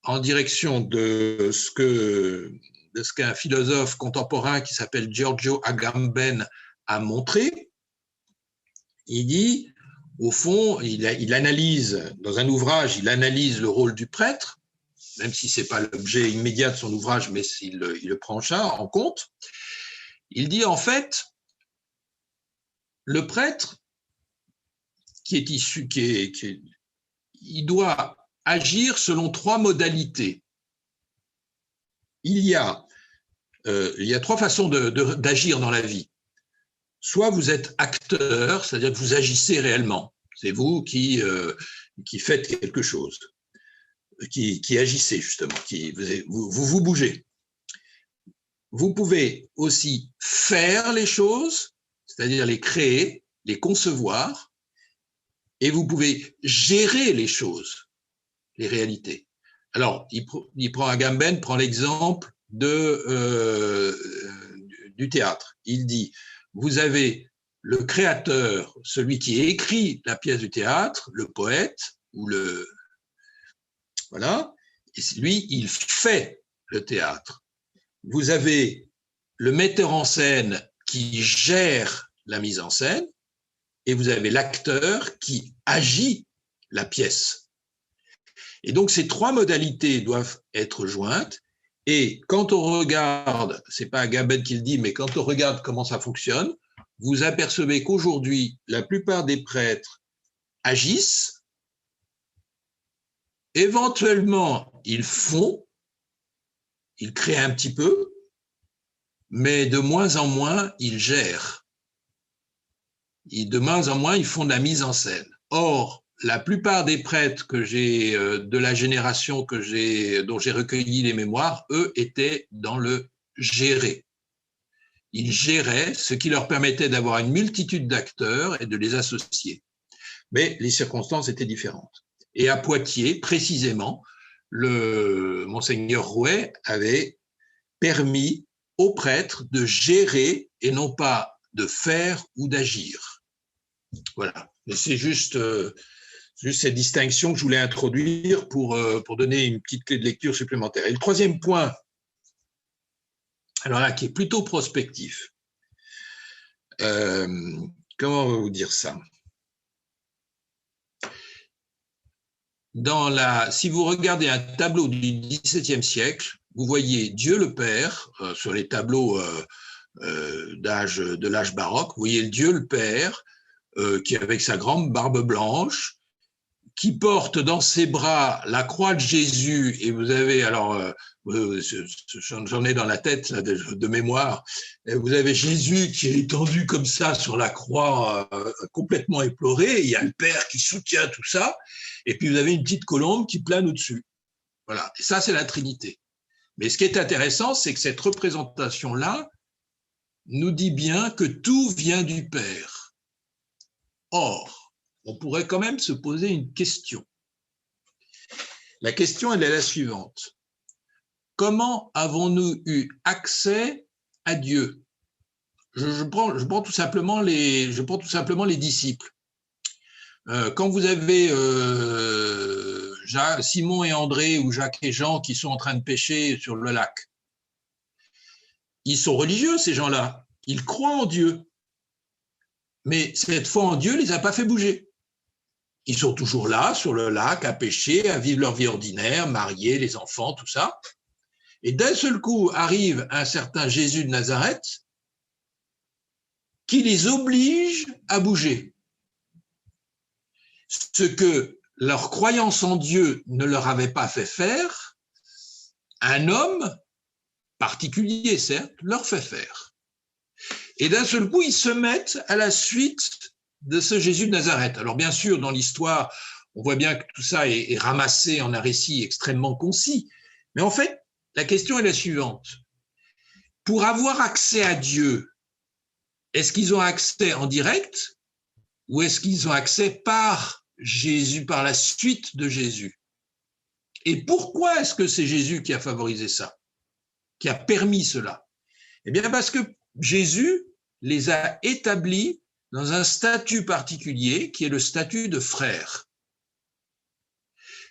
en direction de ce qu'un philosophe contemporain qui s'appelle Giorgio Agamben a montré. Il dit, au fond, il analyse, dans un ouvrage, il analyse le rôle du prêtre, même si ce n'est pas l'objet immédiat de son ouvrage, mais il le prend en compte. Il dit, en fait, le prêtre qui est issu, il doit agir selon trois modalités. Il y a trois façons d'agir dans la vie. Soit vous êtes acteur, c'est-à-dire que vous agissez réellement. C'est vous qui faites quelque chose, qui agissez justement, vous bougez. Vous pouvez aussi faire les choses, c'est-à-dire les créer, les concevoir, et vous pouvez gérer les choses, les réalités. Alors, Agamben prend l'exemple du théâtre. Il dit, vous avez le créateur, celui qui écrit la pièce du théâtre, le poète, voilà, et lui, il fait le théâtre. Vous avez le metteur en scène qui gère la mise en scène, et vous avez l'acteur qui agit la pièce. Et donc, ces trois modalités doivent être jointes. Et quand on regarde, c'est pas Agamben qui le dit, mais quand on regarde comment ça fonctionne, vous apercevez qu'aujourd'hui, la plupart des prêtres agissent, éventuellement, ils créent un petit peu, mais de moins en moins, ils gèrent. Et de moins en moins, ils font de la mise en scène. Or, la plupart des prêtres que j'ai de la génération dont j'ai recueilli les mémoires, eux étaient dans le gérer. Ils géraient, ce qui leur permettait d'avoir une multitude d'acteurs et de les associer. Mais les circonstances étaient différentes. Et à Poitiers, précisément, le monseigneur Rouet avait permis aux prêtres de gérer et non pas de faire ou d'agir. Voilà. Et c'est juste cette distinction que je voulais introduire pour donner une petite clé de lecture supplémentaire. Et le troisième point, alors là, qui est plutôt prospectif. Comment on va vous dire ça ? Si vous regardez un tableau du XVIIe siècle, vous voyez Dieu le Père sur les tableaux de l'âge baroque. Vous voyez Dieu le Père qui avec sa grande barbe blanche, qui porte dans ses bras la croix de Jésus. Et vous avez j'en ai dans la tête là, de mémoire. Vous avez Jésus qui est étendu comme ça sur la croix, complètement éploré. Il y a le Père qui soutient tout ça. Et puis vous avez une petite colombe qui plane au-dessus. Voilà. Et ça, c'est la Trinité. Mais ce qui est intéressant, c'est que cette représentation-là nous dit bien que tout vient du Père. Or, on pourrait quand même se poser une question. La question, elle est la suivante. Comment avons-nous eu accès à Dieu ? Je prends tout simplement les disciples. Quand vous avez Simon et André ou Jacques et Jean qui sont en train de pêcher sur le lac, ils sont religieux, ces gens-là. Ils croient en Dieu. Mais cette foi en Dieu ne les a pas fait bouger. Ils sont toujours là, sur le lac, à pêcher, à vivre leur vie ordinaire, mariés, les enfants, tout ça. Et d'un seul coup arrive un certain Jésus de Nazareth qui les oblige à bouger. Ce que leur croyance en Dieu ne leur avait pas fait faire, un homme particulier, certes, leur fait faire. Et d'un seul coup, ils se mettent à la suite de ce Jésus de Nazareth. Alors bien sûr, dans l'histoire, on voit bien que tout ça est ramassé en un récit extrêmement concis. Mais en fait, la question est la suivante. Pour avoir accès à Dieu, est-ce qu'ils ont accès en direct ou est-ce qu'ils ont accès par Jésus, par la suite de Jésus? Et pourquoi est-ce que c'est Jésus qui a favorisé ça, qui a permis cela? Eh bien parce que Jésus les a établis dans un statut particulier qui est le statut de frère.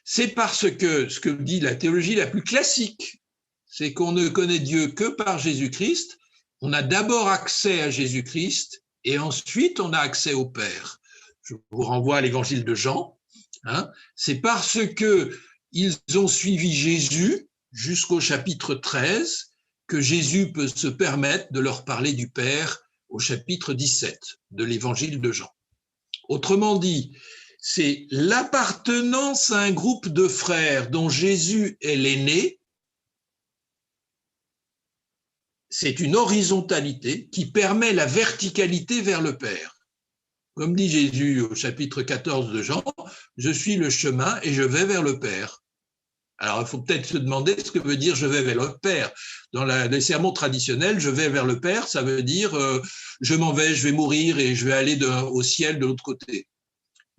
C'est parce que ce que dit la théologie la plus classique, c'est qu'on ne connaît Dieu que par Jésus-Christ. On a d'abord accès à Jésus-Christ et ensuite on a accès au Père. Je vous renvoie à l'évangile de Jean. C'est parce qu'ils ont suivi Jésus jusqu'au chapitre 13 que Jésus peut se permettre de leur parler du Père au chapitre 17 de l'évangile de Jean. Autrement dit, c'est l'appartenance à un groupe de frères dont Jésus est l'aîné. C'est une horizontalité qui permet la verticalité vers le Père. Comme dit Jésus au chapitre 14 de Jean, je suis le chemin et je vais vers le Père. Alors, il faut peut-être se demander ce que veut dire je vais vers le Père. Dans les sermons traditionnels, je vais vers le Père, ça veut dire je m'en vais, je vais mourir et je vais aller au ciel de l'autre côté.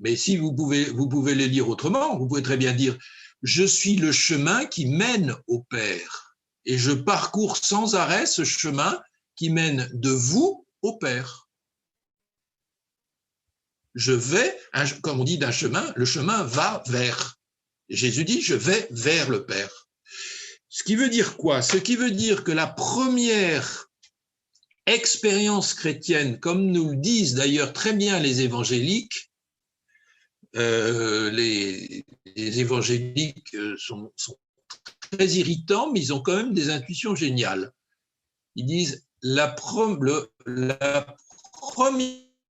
Mais si vous pouvez les lire autrement, vous pouvez très bien dire je suis le chemin qui mène au Père et je parcours sans arrêt ce chemin qui mène de vous au Père. Je vais, comme on dit d'un chemin, le chemin va vers. Jésus dit je vais vers le Père. Ce qui veut dire quoi? Ce qui veut dire que la première expérience chrétienne, comme nous le disent d'ailleurs très bien les évangéliques, les évangéliques sont très irritants, mais ils ont quand même des intuitions géniales. Ils disent la première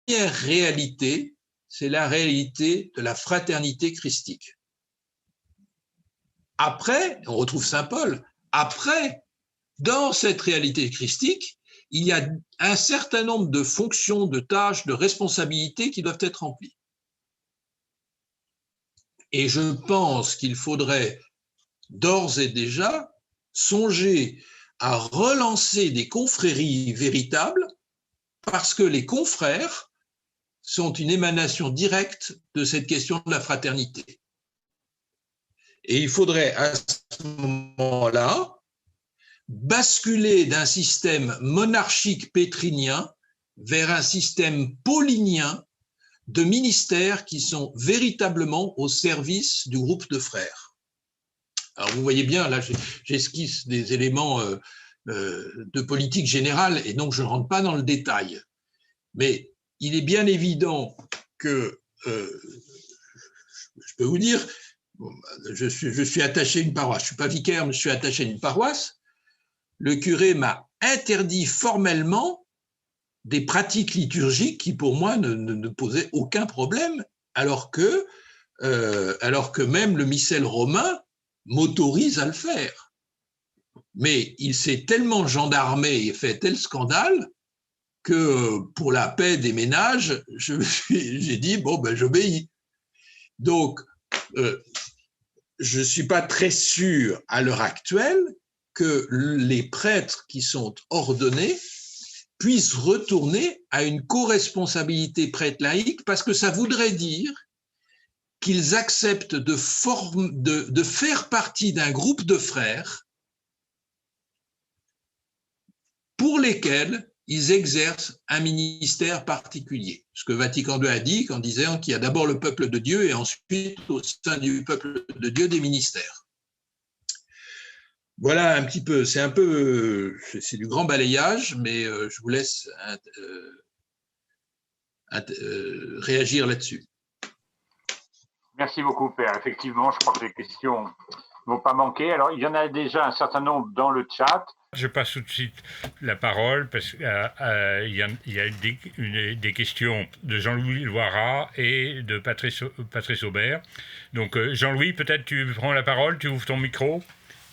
réalité, c'est la réalité de la fraternité christique. Après, on retrouve saint Paul, après, dans cette réalité christique, il y a un certain nombre de fonctions, de tâches, de responsabilités qui doivent être remplies. Et je pense qu'il faudrait d'ores et déjà songer à relancer des confréries véritables parce que les confrères sont une émanation directe de cette question de la fraternité. Et il faudrait à ce moment-là basculer d'un système monarchique pétrinien vers un système paulinien de ministères qui sont véritablement au service du groupe de frères. Alors vous voyez bien, là j'esquisse des éléments de politique générale et donc je ne rentre pas dans le détail. Mais il est bien évident que, je peux vous dire, je suis attaché à une paroisse, je ne suis pas vicaire, mais je suis attaché à une paroisse. Le curé m'a interdit formellement des pratiques liturgiques qui, pour moi, ne posaient aucun problème, alors que même le missel romain m'autorise à le faire. Mais il s'est tellement gendarmé et fait tel scandale que pour la paix des ménages, j'ai dit, bon, ben j'obéis. Donc, je ne suis pas très sûr à l'heure actuelle que les prêtres qui sont ordonnés puissent retourner à une co-responsabilité prêtre laïque parce que ça voudrait dire qu'ils acceptent de faire partie d'un groupe de frères pour lesquels ils exercent un ministère particulier. Ce que Vatican II a dit en disant qu'il y a d'abord le peuple de Dieu et ensuite au sein du peuple de Dieu des ministères. Voilà un petit peu, c'est du grand balayage, mais je vous laisse réagir là-dessus. Merci beaucoup, Père. Effectivement, je crois que les questions ne vont pas manquer. Alors, il y en a déjà un certain nombre dans le chat. Je passe tout de suite la parole parce qu'il y a des questions de Jean-Louis Loirat et de Patrice Aubert. Donc, Jean-Louis, peut-être tu prends la parole, tu ouvres ton micro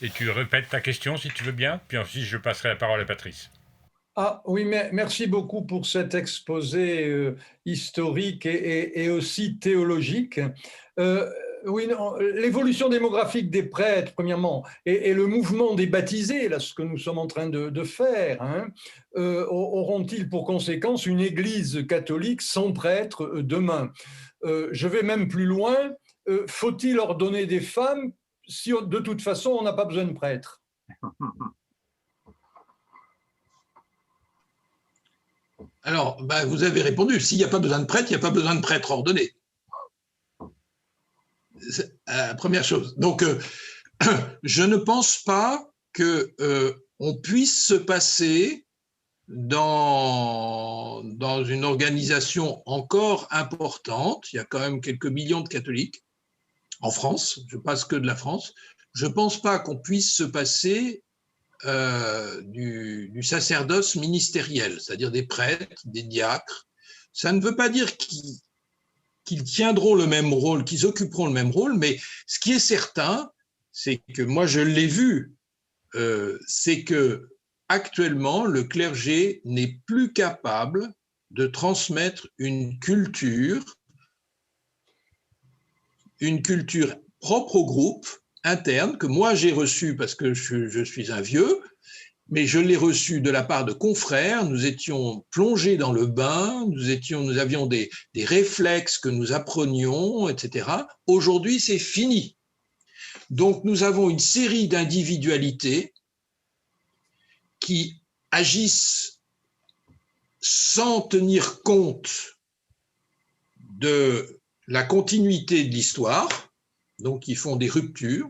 et tu répètes ta question si tu veux bien. Puis ensuite, je passerai la parole à Patrice. Ah oui, merci beaucoup pour cet exposé historique et aussi théologique. Oui, l'évolution démographique des prêtres, premièrement, et le mouvement des baptisés, là, ce que nous sommes en train de faire, hein, auront-ils pour conséquence une église catholique sans prêtre demain? Je vais même plus loin. Faut-il ordonner des femmes si de toute façon on n'a pas besoin de prêtres? Alors, vous avez répondu. S'il n'y a pas besoin de prêtre, il n'y a pas besoin de prêtre ordonné. C'est la première chose. Donc, je ne pense pas qu'on puisse se passer dans une organisation encore importante. Il y a quand même quelques millions de catholiques en France. Je ne passe que de la France. Je ne pense pas qu'on puisse se passer du sacerdoce ministériel, c'est-à-dire des prêtres, des diacres. Ça ne veut pas dire qu'ils tiendront le même rôle, qu'ils occuperont le même rôle, mais ce qui est certain, c'est que moi je l'ai vu, c'est que actuellement le clergé n'est plus capable de transmettre une culture propre au groupe, interne, que moi j'ai reçue parce que je suis un vieux, mais je l'ai reçue de la part de confrères. Nous étions plongés dans le bain, nous avions des réflexes que nous apprenions, etc. Aujourd'hui, c'est fini. Donc, nous avons une série d'individualités qui agissent sans tenir compte de la continuité de l'histoire, donc qui font des ruptures,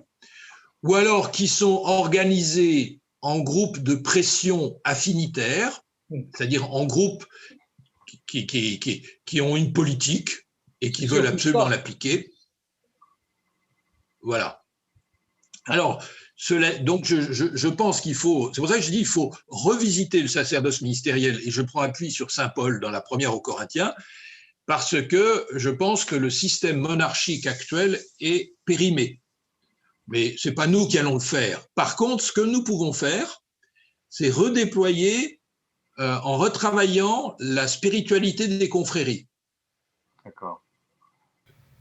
ou alors qui sont organisés en groupes de pression affinitaire, c'est-à-dire en groupes qui ont une politique et qui veulent absolument l'appliquer. Voilà. Alors, donc je pense qu'il faut, c'est pour ça que je dis qu'il faut revisiter le sacerdoce ministériel, et je prends appui sur saint Paul dans la première aux Corinthiens, parce que je pense que le système monarchique actuel est périmé. Mais ce n'est pas nous qui allons le faire. Par contre, ce que nous pouvons faire, c'est redéployer en retravaillant la spiritualité des confréries. D'accord.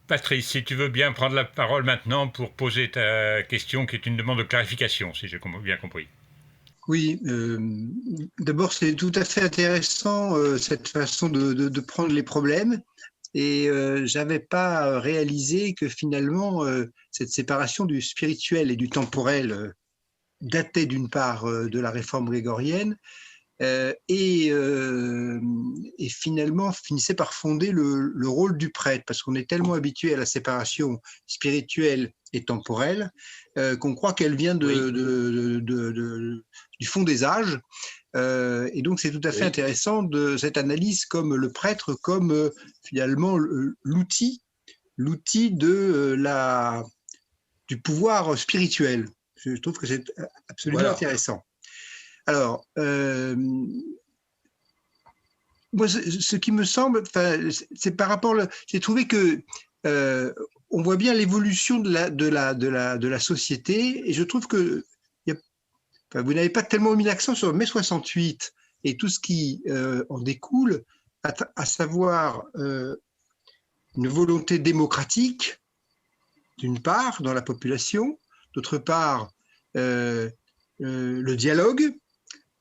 Patrice, si tu veux bien prendre la parole maintenant pour poser ta question, qui est une demande de clarification, si j'ai bien compris. Oui, d'abord c'est tout à fait intéressant cette façon de prendre les problèmes, et j'avais pas réalisé que finalement cette séparation du spirituel et du temporel datait d'une part de la réforme grégorienne et finalement finissait par fonder le rôle du prêtre, parce qu'on est tellement habitué à la séparation spirituelle et temporelle qu'on croit qu'elle vient du fond des âges. Et donc c'est tout à fait intéressant de cette analyse comme le prêtre comme finalement l'outil du pouvoir spirituel. Je trouve que c'est absolument intéressant. Alors, moi, ce qui me semble, c'est par rapport, j'ai trouvé que on voit bien l'évolution de la société, et je trouve que vous n'avez pas tellement mis l'accent sur mai 68 et tout ce qui en découle, à savoir une volonté démocratique, d'une part, dans la population, d'autre part, le dialogue,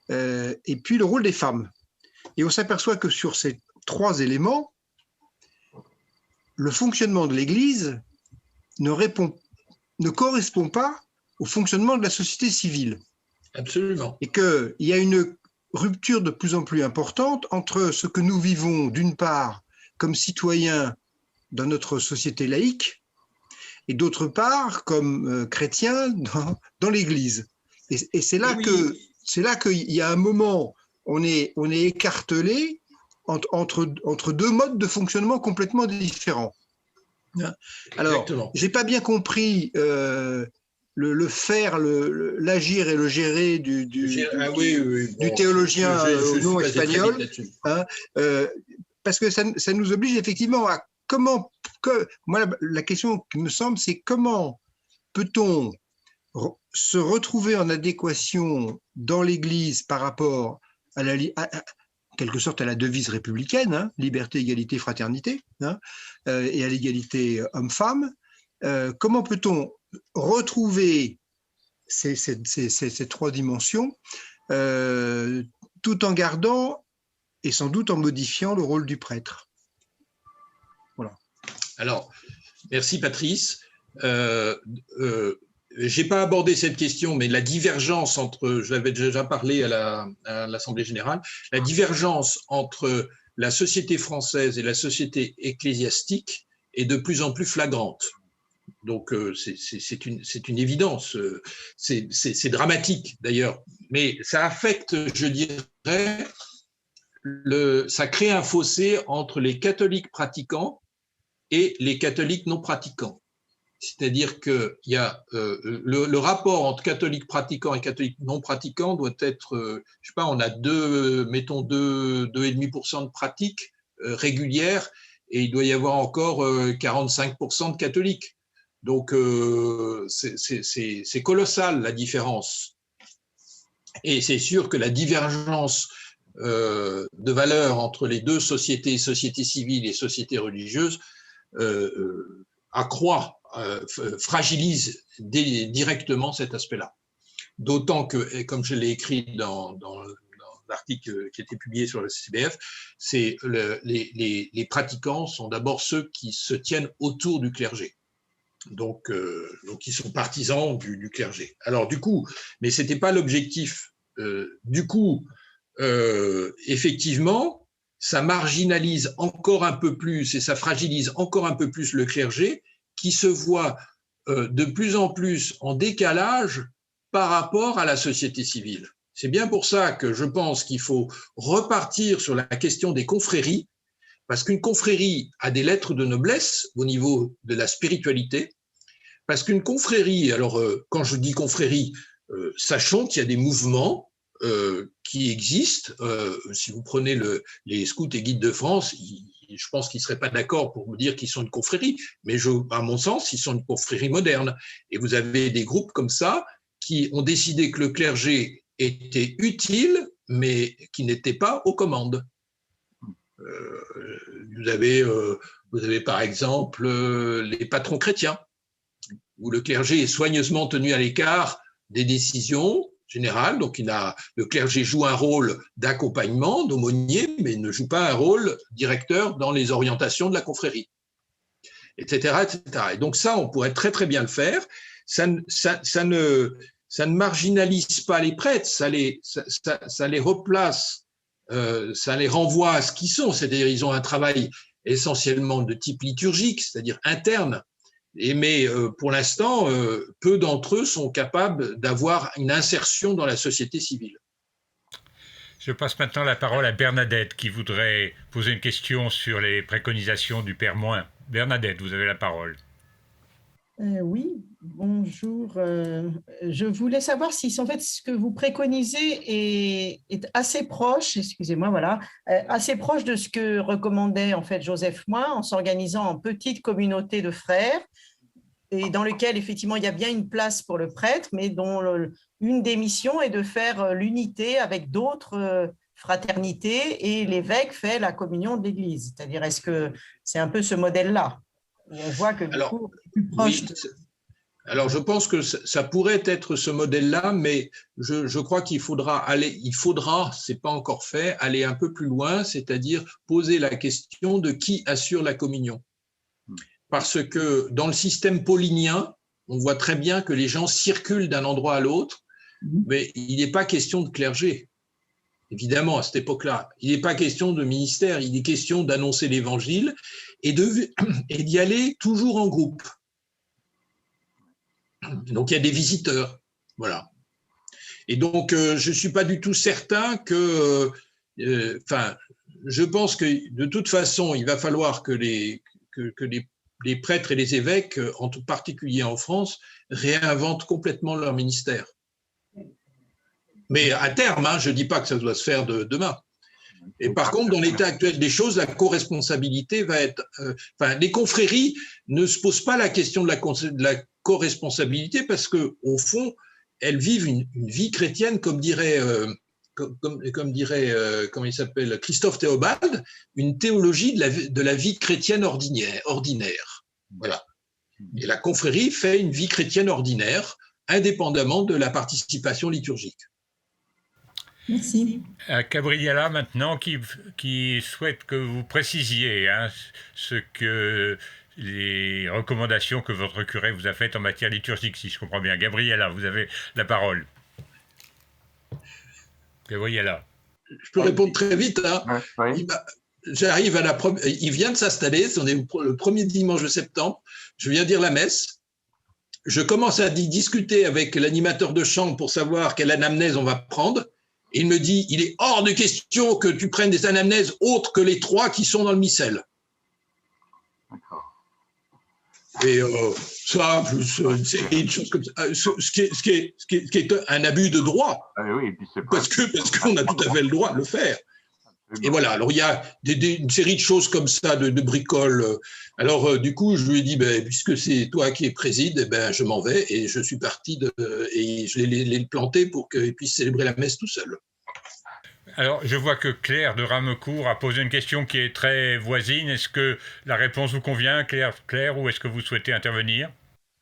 et puis le rôle des femmes. Et on s'aperçoit que sur ces trois éléments, le fonctionnement de l'Église ne correspond pas au fonctionnement de la société civile. Absolument. Et qu'il y a une rupture de plus en plus importante entre ce que nous vivons, d'une part, comme citoyens dans notre société laïque, et d'autre part, comme chrétiens dans l'Église. Et c'est là qu'il y a un moment, on est écartelé entre deux modes de fonctionnement complètement différents. Alors, j'ai pas bien compris le faire, l'agir et le gérer du théologien au nom espagnol, hein, parce que ça nous oblige effectivement à moi, la question qui me semble, c'est comment peut-on se retrouver en adéquation dans l'Église par rapport à en quelque sorte à la devise républicaine, hein, liberté, égalité, fraternité, hein, et à l'égalité homme-femme. Comment peut-on retrouver ces trois dimensions tout en gardant et sans doute en modifiant le rôle du prêtre? Voilà. Alors, merci Patrice. Je n'ai pas abordé cette question, mais la divergence entre, je l'avais déjà parlé à l'Assemblée générale, la divergence entre la société française et la société ecclésiastique est de plus en plus flagrante. Donc, c'est une évidence, c'est dramatique d'ailleurs, mais ça affecte, je dirais, ça crée un fossé entre les catholiques pratiquants et les catholiques non pratiquants. C'est-à-dire qu'il y a le rapport entre catholiques pratiquants et catholiques non pratiquants doit être, je sais pas, on a 2,5% de pratiques régulières et il doit y avoir encore 45% de catholiques. Donc c'est colossal la différence. Et c'est sûr que la divergence de valeurs entre les deux sociétés, société civile et société religieuse, accroît, fragilise directement cet aspect-là. D'autant que, comme je l'ai écrit dans l'article qui a été publié sur le CCBF, les pratiquants sont d'abord ceux qui se tiennent autour du clergé. Donc ils sont partisans du clergé. Alors du coup, mais ce n'était pas l'objectif. Effectivement, ça marginalise encore un peu plus et ça fragilise encore un peu plus le clergé qui se voit de plus en plus en décalage par rapport à la société civile. C'est bien pour ça que je pense qu'il faut repartir sur la question des confréries, parce qu'une confrérie a des lettres de noblesse au niveau de la spiritualité, parce qu'une confrérie, alors quand je dis confrérie, sachons qu'il y a des mouvements qui existent. Si vous prenez les scouts et guides de France, je pense qu'ils ne seraient pas d'accord pour vous dire qu'ils sont une confrérie, mais à mon sens, ils sont une confrérie moderne. Et vous avez des groupes comme ça qui ont décidé que le clergé était utile, mais qui n'était pas aux commandes. Vous avez par exemple les patrons chrétiens, où le clergé est soigneusement tenu à l'écart des décisions générales. Donc le clergé joue un rôle d'accompagnement, d'aumônier, mais ne joue pas un rôle directeur dans les orientations de la confrérie, etc., etc. Et donc ça, on pourrait très très bien le faire. Ça ne marginalise pas les prêtres, ça les replace, ça les renvoie à ce qu'ils sont, c'est-à-dire ils ont un travail essentiellement de type liturgique, c'est-à-dire interne, mais pour l'instant, peu d'entre eux sont capables d'avoir une insertion dans la société civile. Je passe maintenant la parole à Bernadette qui voudrait poser une question sur les préconisations du Père Moins. Bernadette, vous avez la parole. Oui, bonjour. Je voulais savoir si en fait ce que vous préconisez est assez proche, excusez-moi, voilà, assez proche de ce que recommandait en fait Joseph Moins en s'organisant en petites communautés de frères et dans lequel effectivement il y a bien une place pour le prêtre, mais dont une des missions est de faire l'unité avec d'autres fraternités et l'évêque fait la communion de l'Église. C'est-à-dire, est-ce que c'est un peu ce modèle-là? On voit que du coup, c'est plus proche. Oui, alors je pense que ça pourrait être ce modèle-là, mais je crois qu'il faudra c'est pas encore fait, aller un peu plus loin, c'est-à-dire poser la question de qui assure la communion. Parce que dans le système paulinien, on voit très bien que les gens circulent d'un endroit à l'autre, mais il n'est pas question de clergé. Évidemment, à cette époque-là, il n'est pas question de ministère, il est question d'annoncer l'évangile et d'y aller toujours en groupe. Donc, il y a des visiteurs, voilà. Et donc, je ne suis pas du tout certain que, je pense que de toute façon, il va falloir que les prêtres et les évêques, en tout particulier en France, réinventent complètement leur ministère. Mais à terme, hein, je ne dis pas que ça doit se faire demain. Et par contre, dans l'état actuel des choses, la co-responsabilité va être… les confréries ne se posent pas la question de la co-responsabilité parce qu'au fond, elles vivent une vie chrétienne, comme dirait, comment il s'appelle, Christophe Théobald, une théologie de la vie chrétienne ordinaire. Voilà. Et la confrérie fait une vie chrétienne ordinaire, indépendamment de la participation liturgique. Merci. Gabriela, maintenant, qui souhaite que vous précisiez ce que les recommandations que votre curé vous a faites en matière liturgique, si je comprends bien. Gabriela, vous avez la parole. Gabriela. Je peux répondre très vite. Hein. Oui. J'arrive il vient de s'installer, on est le premier dimanche de septembre. Je viens dire la messe. Je commence à discuter avec l'animateur de chant pour savoir quelle anamnèse on va prendre. Il me dit, il est hors de question que tu prennes des anamnèses autres que les 3 qui sont dans le missel. D'accord. Et ça, plus une série de choses comme ça, ce qui est un abus de droit, Oui, et puis parce qu'on a tout à fait le droit de le faire. Et voilà, alors il y a une série de choses comme ça, de bricoles. Alors du coup, je lui ai dit, puisque c'est toi qui préside, je m'en vais et je suis parti et je l'ai planté pour qu'il puisse célébrer la messe tout seul. Alors, je vois que Claire de Ramecourt a posé une question qui est très voisine. Est-ce que la réponse vous convient, Claire, ou est-ce que vous souhaitez intervenir?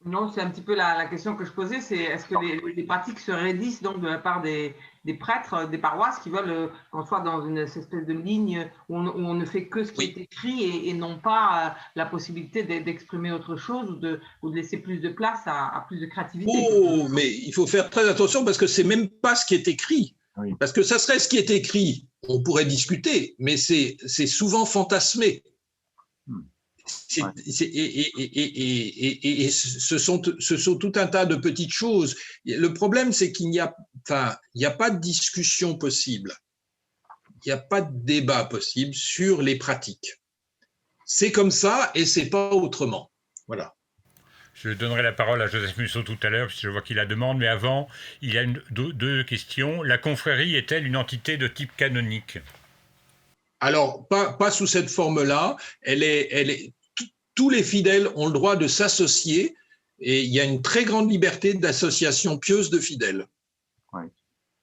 Non, c'est un petit peu la question que je posais, c'est est-ce que les pratiques se raidissent donc de la part des prêtres, des paroisses qui veulent qu'on soit dans une espèce de ligne où on ne fait que ce qui est écrit et non pas la possibilité d'exprimer autre chose ou de laisser plus de place à plus de créativité. Oh, mais il faut faire très attention parce que c'est même pas ce qui est écrit. Oui. Parce que ça serait ce qui est écrit, on pourrait discuter, mais c'est souvent fantasmé. Et ce sont tout un tas de petites choses. Le problème, c'est qu'il n'y a pas de discussion possible. Il n'y a pas de débat possible sur les pratiques. C'est comme ça et c'est pas autrement. Voilà. Je donnerai la parole à Joseph Musso tout à l'heure, puisque je vois qu'il la demande, mais avant, il y a deux questions. La confrérie est-elle une entité de type canonique? Alors, pas sous cette forme-là. Tous les fidèles ont le droit de s'associer et il y a une très grande liberté d'association pieuse de fidèles. Oui.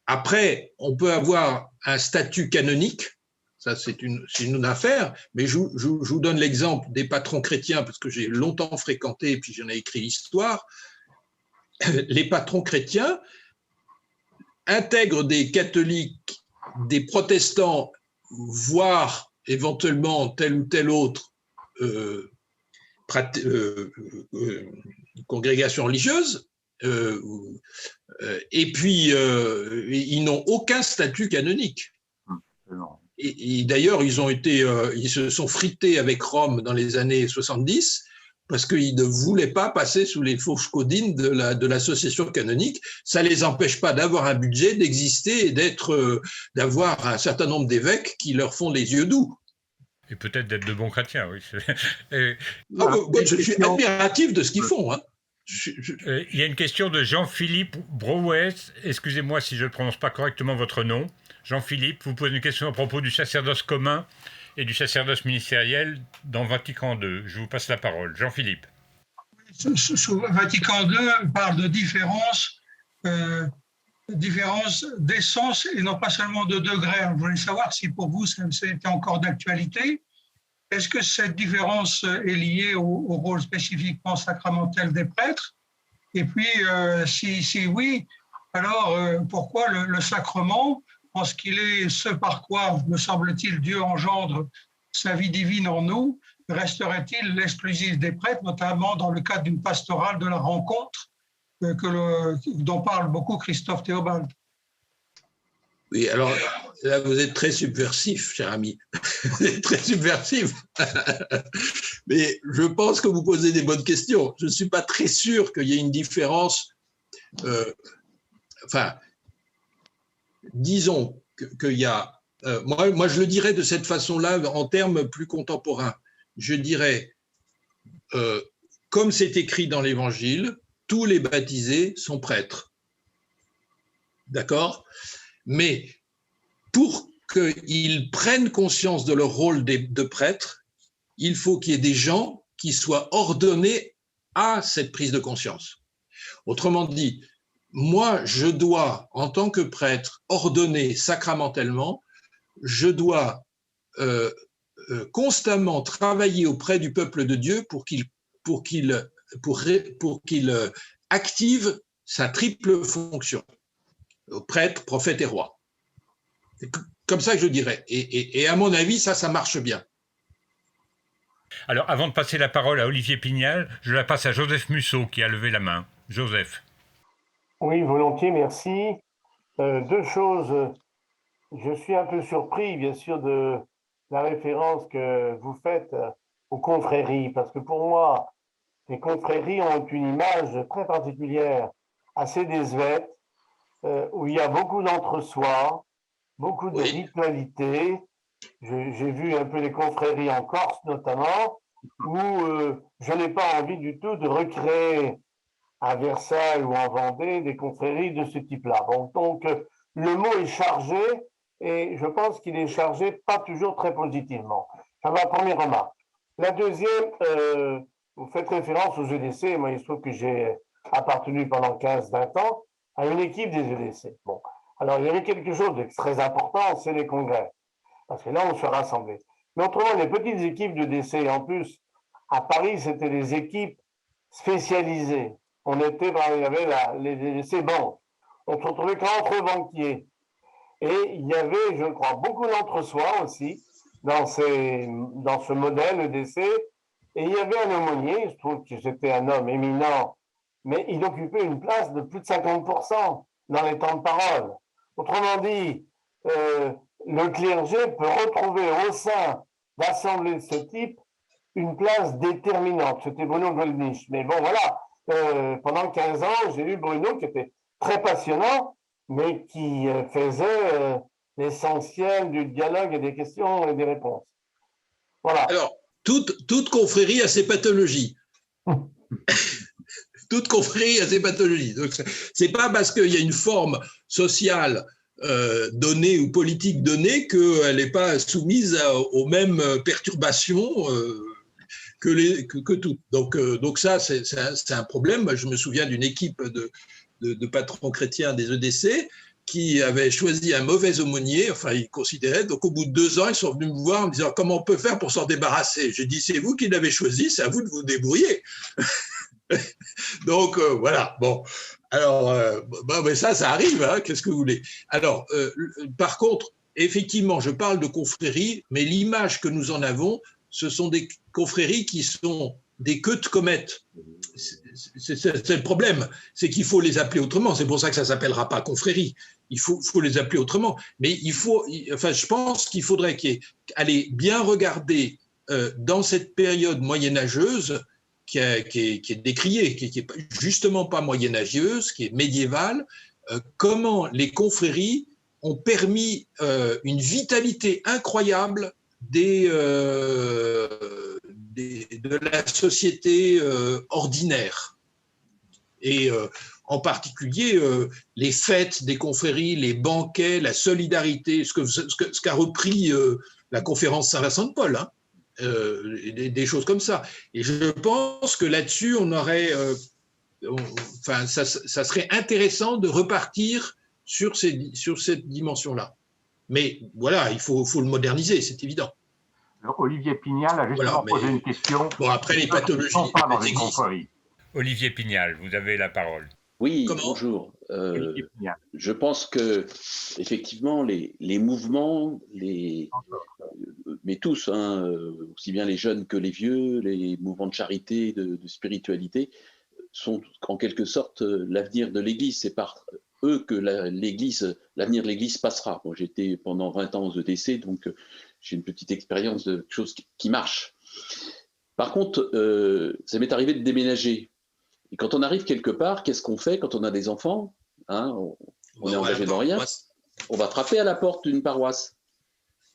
Après, on peut avoir un statut canonique, ça c'est une affaire, mais je vous donne l'exemple des patrons chrétiens parce que j'ai longtemps fréquenté et puis j'en ai écrit l'histoire. Les patrons chrétiens intègrent des catholiques, des protestants, voire éventuellement tel ou tel autre congrégation religieuse, et puis ils n'ont aucun statut canonique. Et d'ailleurs, ils se sont frités avec Rome dans les années 70 parce qu'ils ne voulaient pas passer sous les fourches codines de l'association canonique. Ça ne les empêche pas d'avoir un budget, d'exister et d'avoir un certain nombre d'évêques qui leur font les yeux doux. Et peut-être d'être de bons chrétiens, oui. Je suis admiratif de ce qu'ils font. Hein. Il y a une question de Jean-Philippe Brouet. Excusez-moi si je ne prononce pas correctement votre nom. Jean-Philippe, vous posez une question à propos du sacerdoce commun et du sacerdoce ministériel dans Vatican II. Je vous passe la parole. Jean-Philippe. Vatican II parle de différence d'essence et non pas seulement de degré. Je voulais savoir si pour vous c'était encore d'actualité. Est-ce que cette différence est liée au rôle spécifiquement sacramentel des prêtres? Et puis, si oui, alors pourquoi le sacrement, en ce qu'il est ce par quoi, me semble-t-il, Dieu engendre sa vie divine en nous, resterait-il l'exclusif des prêtres, notamment dans le cadre d'une pastorale de la rencontre dont parle beaucoup Christophe Théobald? Oui, alors là, vous êtes très subversif, cher ami. Vous êtes très subversif. Mais je pense que vous posez des bonnes questions. Je ne suis pas très sûr qu'il y ait une différence. Disons qu'il y a Moi, je le dirais de cette façon-là, en termes plus contemporains. Je dirais, comme c'est écrit dans l'Évangile, tous les baptisés sont prêtres. D'accord? Mais pour qu'ils prennent conscience de leur rôle de prêtre, il faut qu'il y ait des gens qui soient ordonnés à cette prise de conscience. Autrement dit, moi, je dois, en tant que prêtre ordonné sacramentellement, je dois constamment travailler auprès du peuple de Dieu pour qu'il active sa triple fonction, prêtre, prophète et roi. C'est comme ça que je dirais. Et à mon avis, ça marche bien. Alors, avant de passer la parole à Olivier Pignal, je la passe à Joseph Musso qui a levé la main. Joseph. Oui, volontiers, merci. Deux choses. Je suis un peu surpris, bien sûr, de la référence que vous faites aux confréries, parce que pour moi, les confréries ont une image très particulière, assez désuète, où il y a beaucoup d'entre-soi, beaucoup de ritualité. J'ai vu un peu les confréries en Corse, notamment, où je n'ai pas envie du tout de recréer à Versailles ou en Vendée des confréries de ce type-là. Bon, donc, le mot est chargé et je pense qu'il est chargé pas toujours très positivement. C'est ma première remarque. La deuxième, vous faites référence aux EDC. Moi, il se trouve que j'ai appartenu pendant 15-20 ans à une équipe des EDC. Bon, alors il y avait quelque chose de très important, c'est les congrès. Parce que là, on se rassemblait. Mais autrement, les petites équipes de décès, en plus, à Paris, c'était des équipes spécialisées. Il y avait ces banques. On se retrouvait qu'entre banquiers. Et il y avait, je crois, beaucoup d'entre-soi aussi dans ce modèle EDC. Et il y avait un aumônier, je trouve que c'était un homme éminent, mais il occupait une place de plus de 50% dans les temps de parole. Autrement dit, le clergé peut retrouver au sein d'assemblées de ce type une place déterminante. C'était Bruno Gollnisch. Mais bon, voilà, pendant 15 ans, j'ai eu Bruno qui était très passionnant, mais qui faisait l'essentiel du dialogue et des questions et des réponses. Voilà. Alors, toute confrérie a ses pathologies. Toute confrérie a ses pathologies. Donc, c'est pas parce qu'il y a une forme sociale donnée ou politique donnée qu'elle n'est pas soumise aux mêmes perturbations que toutes. Donc ça, c'est un problème. Moi, je me souviens d'une équipe de patrons chrétiens des EDC qui avaient choisi un mauvais aumônier, enfin ils considéraient, donc au bout de 2 ans, ils sont venus me voir en me disant comment on peut faire pour s'en débarrasser. J'ai dit c'est vous qui l'avez choisi, c'est à vous de vous débrouiller. Donc voilà, bon. Alors, mais ça arrive, hein, qu'est-ce que vous voulez. Alors, par contre, effectivement, je parle de confréries, mais l'image que nous en avons, ce sont des confréries qui sont des queues de comète. C'est le problème, c'est qu'il faut les appeler autrement. C'est pour ça que ça ne s'appellera pas confrérie. Il faut les appeler autrement. Mais je pense qu'il faudrait aller bien regarder dans cette période moyenâgeuse qui est décriée, qui n'est justement pas moyenâgeuse, qui est médiévale, comment les confréries ont permis une vitalité incroyable de la société ordinaire. Et en particulier, les fêtes des confréries, les banquets, la solidarité, ce qu'a repris la conférence Saint-Vincent-de-Paul, hein, des choses comme ça. Et je pense que là-dessus, on aurait, ça serait intéressant de repartir sur cette dimension-là. Mais voilà, il faut le moderniser, c'est évident. Alors, Olivier Pignal a justement posé une question. Bon, après les pathologies. Dans les confréries. Olivier Pignal, vous avez la parole. Oui, bonjour. Je pense que effectivement les mouvements, mais tous, hein, aussi bien les jeunes que les vieux, les mouvements de charité, de spiritualité, sont en quelque sorte l'avenir de l'Église. C'est par eux que l'avenir de l'Église passera. Moi, j'étais pendant 20 ans aux EDC, donc j'ai une petite expérience de choses qui marchent. Par contre, ça m'est arrivé de déménager. Et quand on arrive quelque part, qu'est-ce qu'on fait quand on a des enfants, hein, on est engagé dans rien. On va frapper à la porte d'une paroisse.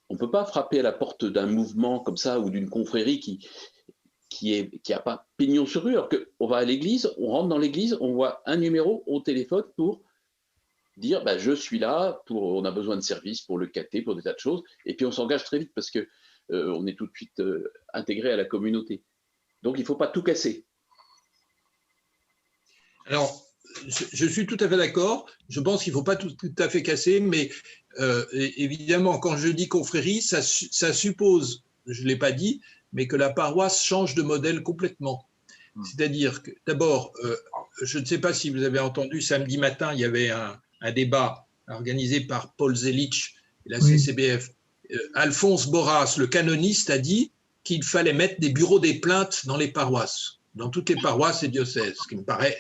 on ne peut pas frapper à la porte d'un mouvement comme ça ou d'une confrérie qui a pas pignon sur rue. Alors qu'on va à l'église, on rentre dans l'église, on voit un numéro au téléphone pour dire bah, je suis là, on a besoin de services pour le caté, pour des tas de choses, et puis on s'engage très vite parce que on est tout de suite intégré à la communauté. Donc il ne faut pas tout casser. Alors, je suis tout à fait d'accord. Je pense qu'il ne faut pas tout à fait casser, mais évidemment, quand je dis confrérie, ça suppose, je ne l'ai pas dit, mais que la paroisse change de modèle complètement. C'est-à-dire que, d'abord, je ne sais pas si vous avez entendu, samedi matin, il y avait un débat organisé par Paul Zelich et la CCBF. Alphonse Borras, le canoniste, a dit qu'il fallait mettre des bureaux des plaintes dans les paroisses, dans toutes les paroisses et diocèses, ce qui me paraît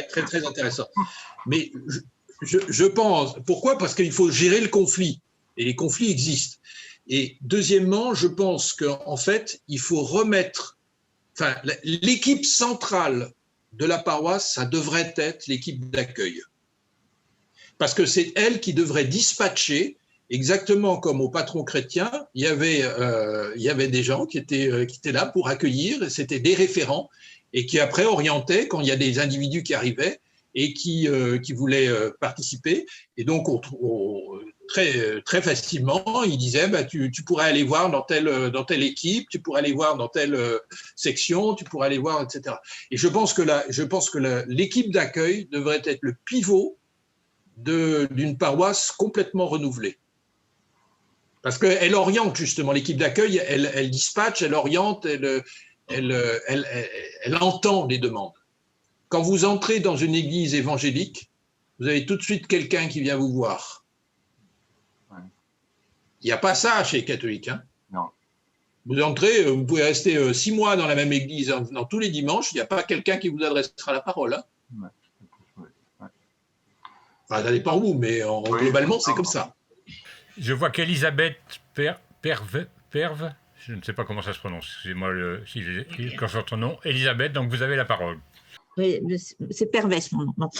très, très intéressant. Mais je pense, pourquoi? Parce qu'il faut gérer le conflit, et les conflits existent. Et deuxièmement, je pense qu'en fait, il faut remettre, enfin, l'équipe centrale de la paroisse, ça devrait être l'équipe d'accueil. Parce que c'est elle qui devrait dispatcher, exactement comme au patron chrétien, il y avait des gens qui étaient là pour accueillir, c'était des référents, et qui après orientaient quand il y a des individus qui arrivaient et qui voulaient participer. Et donc, très, très facilement, ils disaient bah, tu pourrais aller voir dans telle équipe, tu pourrais aller voir dans telle section, tu pourrais aller voir, etc. Et je pense que l'équipe d'accueil devrait être le pivot d'une paroisse complètement renouvelée. Parce qu'elle oriente justement, l'équipe d'accueil, elle dispatche, elle oriente, elle entend les demandes. Quand vous entrez dans une église évangélique, vous avez tout de suite quelqu'un qui vient vous voir. Il n'y a pas ça chez les catholiques. Hein. Non. Vous entrez, vous pouvez rester 6 mois dans la même église, dans tous les dimanches, il n'y a pas quelqu'un qui vous adressera la parole. Hein. Ouais. Enfin, ça dépend où, mais globalement, c'est comme ça. Je vois qu'Elisabeth Perve, je ne sais pas comment ça se prononce, excusez-moi quand je ton nom. Elisabeth, donc vous avez la parole. Oui, c'est Pervès mon nom. Bon.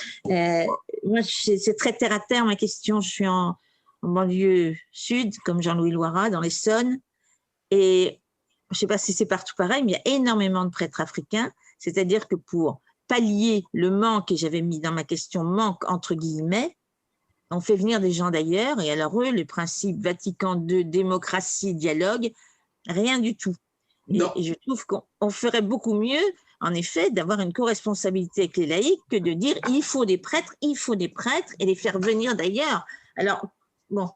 Moi, c'est très terre à terre ma question. Je suis en banlieue sud, comme Jean-Louis Loirat, dans l'Essonne. Et je ne sais pas si c'est partout pareil, mais il y a énormément de prêtres africains. C'est-à-dire que pour pallier le manque, et j'avais mis dans ma question manque entre guillemets, on fait venir des gens d'ailleurs, et alors eux, le principe Vatican II, démocratie, dialogue, rien du tout. Et je trouve qu'on ferait beaucoup mieux, en effet, d'avoir une co-responsabilité avec les laïcs que de dire il faut des prêtres, et les faire venir d'ailleurs. Alors, bon,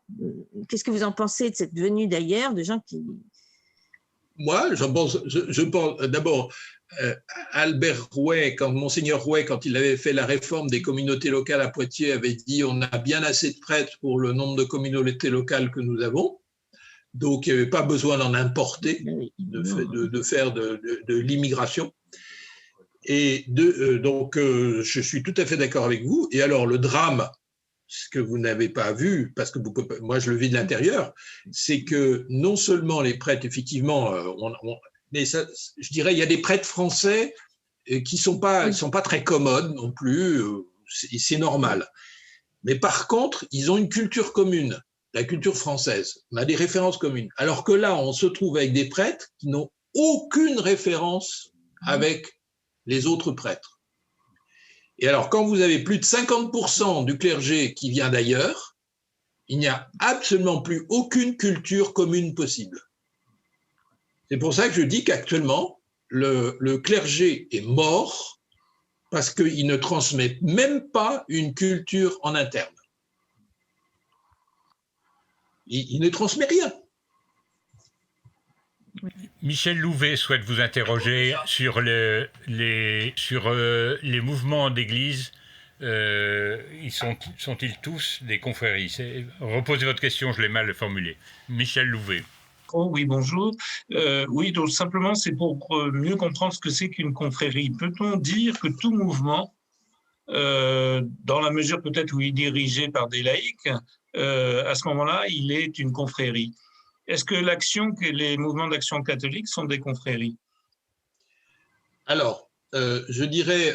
qu'est-ce que vous en pensez de cette venue d'ailleurs, de gens qui… Moi, je pense d'abord, Albert Rouet, Monseigneur Rouet, quand il avait fait la réforme des communautés locales à Poitiers, avait dit on a bien assez de prêtres pour le nombre de communautés locales que nous avons. Donc, il n'y avait pas besoin d'en importer, de faire de l'immigration. Et donc, je suis tout à fait d'accord avec vous. Et alors, le drame, ce que vous n'avez pas vu, parce que moi, je le vis de l'intérieur, c'est que non seulement les prêtres, effectivement, mais ça, je dirais, il y a des prêtres français qui sont pas très commodes non plus, c'est normal. Mais par contre, ils ont une culture commune, la culture française. On a des références communes. Alors que là, on se trouve avec des prêtres qui n'ont aucune référence avec les autres prêtres. Et alors, quand vous avez plus de 50% du clergé qui vient d'ailleurs, il n'y a absolument plus aucune culture commune possible. C'est pour ça que je dis qu'actuellement, le clergé est mort parce qu'il ne transmet même pas une culture en interne. Il ne transmet rien. Michel Louvet souhaite vous interroger sur les mouvements d'église. Sont-ils tous des confréries? Reposez votre question, je l'ai mal formulée. Michel Louvet. Oh, oui, bonjour. Oui, donc simplement, c'est pour mieux comprendre ce que c'est qu'une confrérie. Peut-on dire que tout mouvement, dans la mesure peut-être où il est dirigé par des laïcs, à ce moment-là, il est une confrérie? Est-ce que les mouvements d'action catholique sont des confréries? Alors, je dirais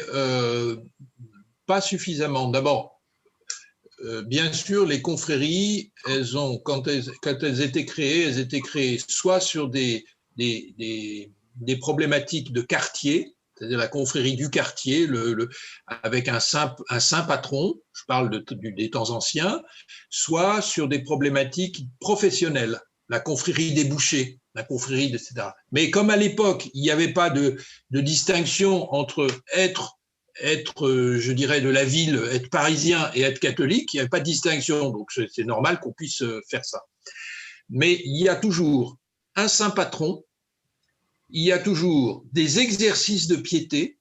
pas suffisamment. D'abord, bien sûr, les confréries, quand elles étaient créées soit sur des problématiques de quartier, c'est-à-dire la confrérie du quartier, avec un saint patron, je parle des temps anciens, soit sur des problématiques professionnelles, la confrérie des bouchers, la confrérie, etc. Mais comme à l'époque, il n'y avait pas de distinction entre être, je dirais, de la ville, être parisien et être catholique, il n'y avait pas de distinction, donc c'est normal qu'on puisse faire ça. Mais il y a toujours un saint patron, il y a toujours des exercices de piété,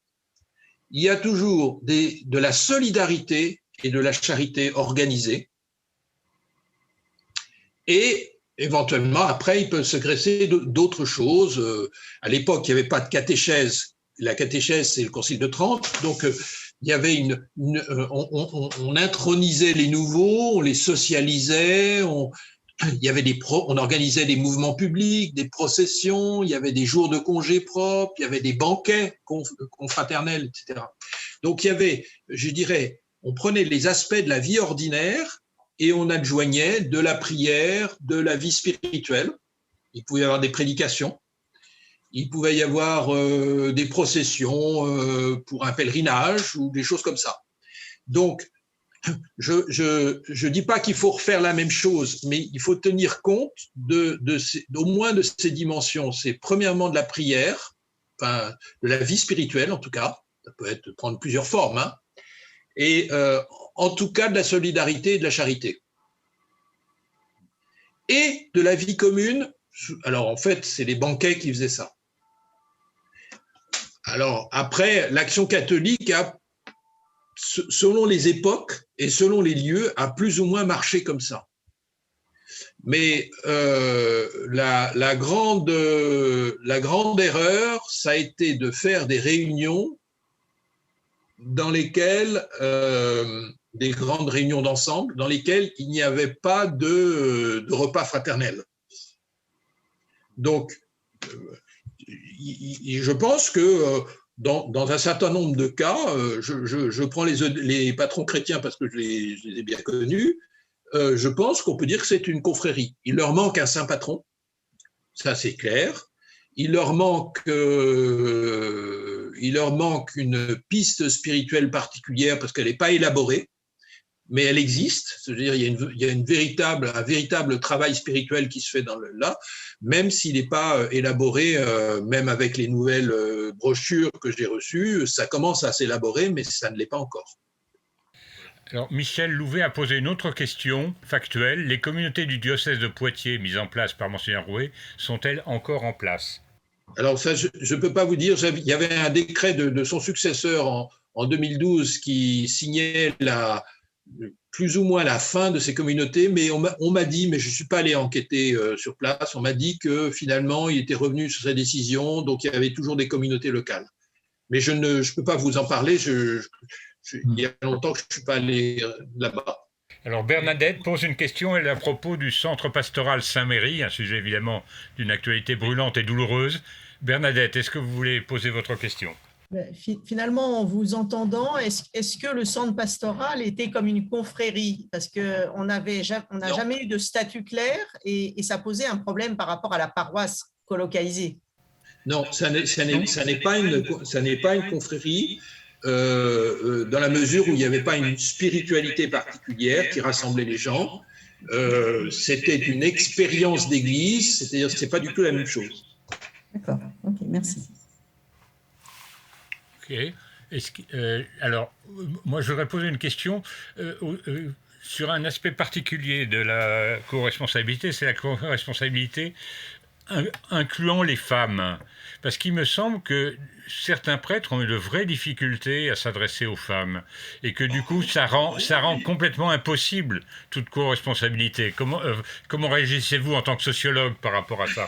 il y a toujours de la solidarité et de la charité organisée. Et éventuellement, après, il peut se greffer d'autres choses. À l'époque, il n'y avait pas de catéchèse. La catéchèse, c'est le Concile de Trente. Donc, il y avait on intronisait les nouveaux, on les socialisait, il y avait on organisait des mouvements publics, des processions, il y avait des jours de congés propres, il y avait des banquets confraternels, etc. Donc il y avait, je dirais, on prenait les aspects de la vie ordinaire et on adjoignait de la prière, de la vie spirituelle. Il pouvait y avoir des prédications, il pouvait y avoir des processions pour un pèlerinage ou des choses comme ça. Donc, je dis pas qu'il faut refaire la même chose, mais il faut tenir compte au moins de ces dimensions. C'est premièrement de la prière, enfin de la vie spirituelle en tout cas, ça peut prendre plusieurs formes, hein, et en tout cas de la solidarité et de la charité. Et de la vie commune, alors en fait c'est les banquets qui faisaient ça. Alors après, l'action catholique a, selon les époques et selon les lieux, a plus ou moins marché comme ça. Mais la grande erreur, ça a été de faire des réunions dans lesquelles, des grandes réunions d'ensemble, dans lesquelles il n'y avait pas de repas fraternel. Donc, je pense que dans un certain nombre de cas, je prends les patrons chrétiens parce que je les ai bien connus, je pense qu'on peut dire que c'est une confrérie. Il leur manque un saint patron, ça c'est clair. Il leur manque une piste spirituelle particulière parce qu'elle n'est pas élaborée, mais elle existe. C'est-à-dire il y a un véritable travail spirituel qui se fait là, même s'il n'est pas élaboré, même avec les nouvelles brochures que j'ai reçues, ça commence à s'élaborer, mais ça ne l'est pas encore. Alors, Michel Louvet a posé une autre question factuelle. Les communautés du diocèse de Poitiers mises en place par Monseigneur Rouet sont-elles encore en place? Alors ça, je ne peux pas vous dire. Il y avait un décret de son successeur en 2012 qui signait plus ou moins la fin de ces communautés, mais on m'a dit, mais je ne suis pas allé enquêter sur place, on m'a dit que finalement il était revenu sur sa décision, donc il y avait toujours des communautés locales. Mais je ne peux pas vous en parler, il y a longtemps que je ne suis pas allé là-bas. Alors Bernadette pose une question, elle est à propos du centre pastoral Saint-Méry, un sujet évidemment d'une actualité brûlante et douloureuse. Bernadette, est-ce que vous voulez poser votre question? Finalement, en vous entendant, est-ce que le centre pastoral était comme une confrérie? Parce qu'on n'a jamais eu de statut clair et ça posait un problème par rapport à la paroisse colocalisée. Non, ça n'est pas une confrérie dans la mesure où il n'y avait pas une spiritualité particulière qui rassemblait les gens. C'était une expérience d'église, c'est-à-dire que ce n'est pas du tout la même chose. D'accord, ok, merci. Ok. Alors, moi, je voudrais poser une question sur un aspect particulier de la co-responsabilité, c'est la co-responsabilité incluant les femmes. Parce qu'il me semble que certains prêtres ont eu de vraies difficultés à s'adresser aux femmes et que du coup, ça rend complètement impossible toute co-responsabilité. Comment réagissez-vous en tant que sociologue par rapport à ça?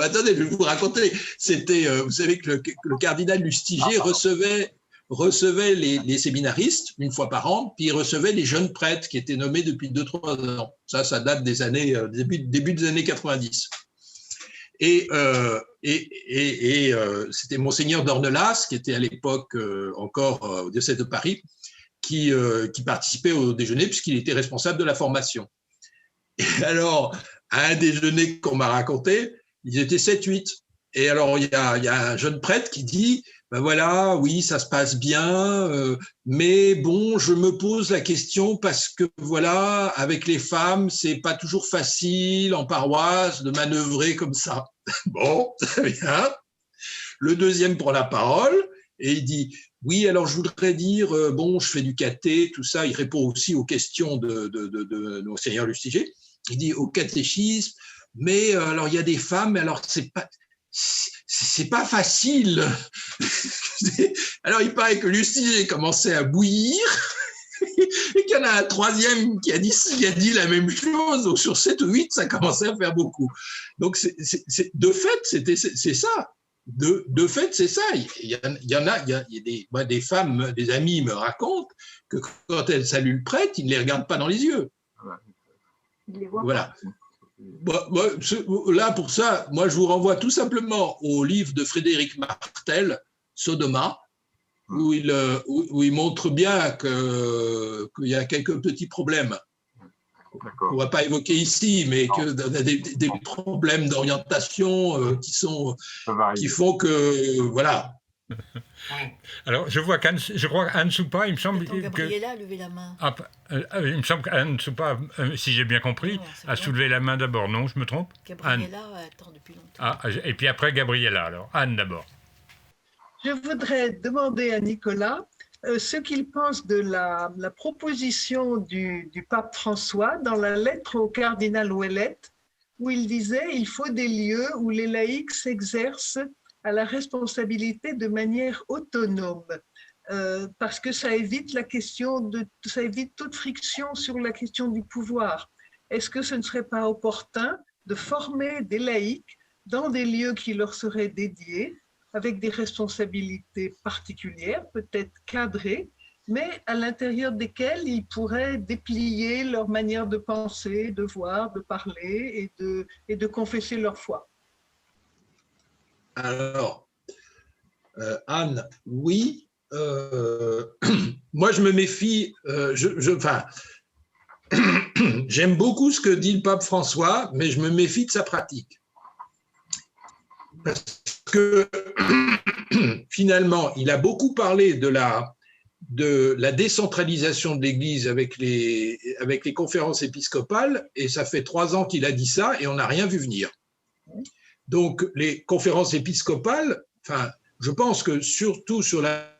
Attendez, je vais vous raconter. Vous savez que le cardinal Lustiger recevait les séminaristes une fois par an, puis il recevait les jeunes prêtres qui étaient nommés depuis 2-3 ans. Ça date des années début des années 90. Et c'était Monseigneur d'Ornelas, qui était à l'époque encore au diocèse de Paris, qui participait au déjeuner puisqu'il était responsable de la formation. Et alors, à un déjeuner qu'on m'a raconté, ils étaient 7-8. Et alors, il y a un jeune prêtre qui dit, ben voilà, oui, ça se passe bien, mais bon, je me pose la question parce que voilà, avec les femmes, c'est pas toujours facile en paroisse de manœuvrer comme ça. Bon, très bien. Le deuxième prend la parole et il dit, oui, alors je voudrais dire, bon, je fais du caté, tout ça. Il répond aussi aux questions de Monseigneur Lustiger. Il dit au catéchisme, mais alors il y a des femmes, mais alors c'est pas facile. Alors il paraît que Lustiger commençait à bouillir et qu'il y en a un troisième qui a dit la même chose. Donc sur 7 ou 8, ça commençait à faire beaucoup. Donc de fait, c'est ça. De fait, c'est ça. Il y a des femmes, des amis me racontent que quand elles saluent le prêtre, ils ne les regardent pas dans les yeux. Voilà. Là, pour ça, moi, je vous renvoie tout simplement au livre de Frédéric Martel, Sodoma, où il montre bien qu'il y a quelques petits problèmes. On ne va pas évoquer ici, mais qu'il y a des problèmes d'orientation qui font que, voilà. Alors, je crois qu'Anne Soupa, il me semble que... Gabriella a levé la main. Il me semble qu'Anne Soupa, si j'ai bien compris, a soulevé la main d'abord. Non, je me trompe? Gabriella attend depuis longtemps. Et puis après, Gabriella, alors. Anne d'abord. Je voudrais demander à Nicolas ce qu'il pense de la proposition du pape François dans la lettre au cardinal Ouellette, où il disait « Il faut des lieux où les laïcs s'exercent à la responsabilité de manière autonome, parce que ça évite ça évite toute friction sur la question du pouvoir. Est-ce que ce ne serait pas opportun de former des laïcs dans des lieux qui leur seraient dédiés, avec des responsabilités particulières, peut-être cadrées, mais à l'intérieur desquelles ils pourraient déplier leur manière de penser, de voir, de parler et de confesser leur foi? Alors, Anne, oui. Moi, je me méfie. J'aime beaucoup ce que dit le pape François, mais je me méfie de sa pratique. Parce que finalement, il a beaucoup parlé de la décentralisation de l'Église avec les conférences épiscopales, et ça fait 3 ans qu'il a dit ça, et on n'a rien vu venir. Donc, les conférences épiscopales, je pense que surtout sur la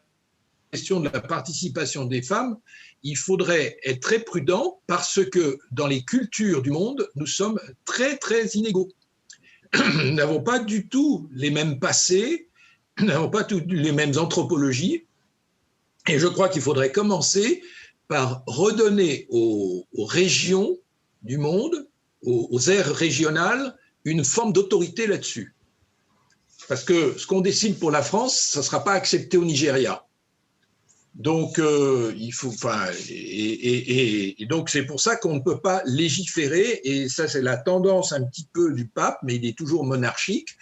question de la participation des femmes, il faudrait être très prudent parce que dans les cultures du monde, nous sommes très, très inégaux. Nous n'avons pas du tout les mêmes passés, nous n'avons pas les mêmes anthropologies, et je crois qu'il faudrait commencer par redonner aux régions du monde, aux aires régionales, une forme d'autorité là-dessus. Parce que ce qu'on décide pour la France, ça ne sera pas accepté au Nigeria. Donc, donc c'est pour ça qu'on ne peut pas légiférer, et ça c'est la tendance un petit peu du pape, mais il est toujours monarchique,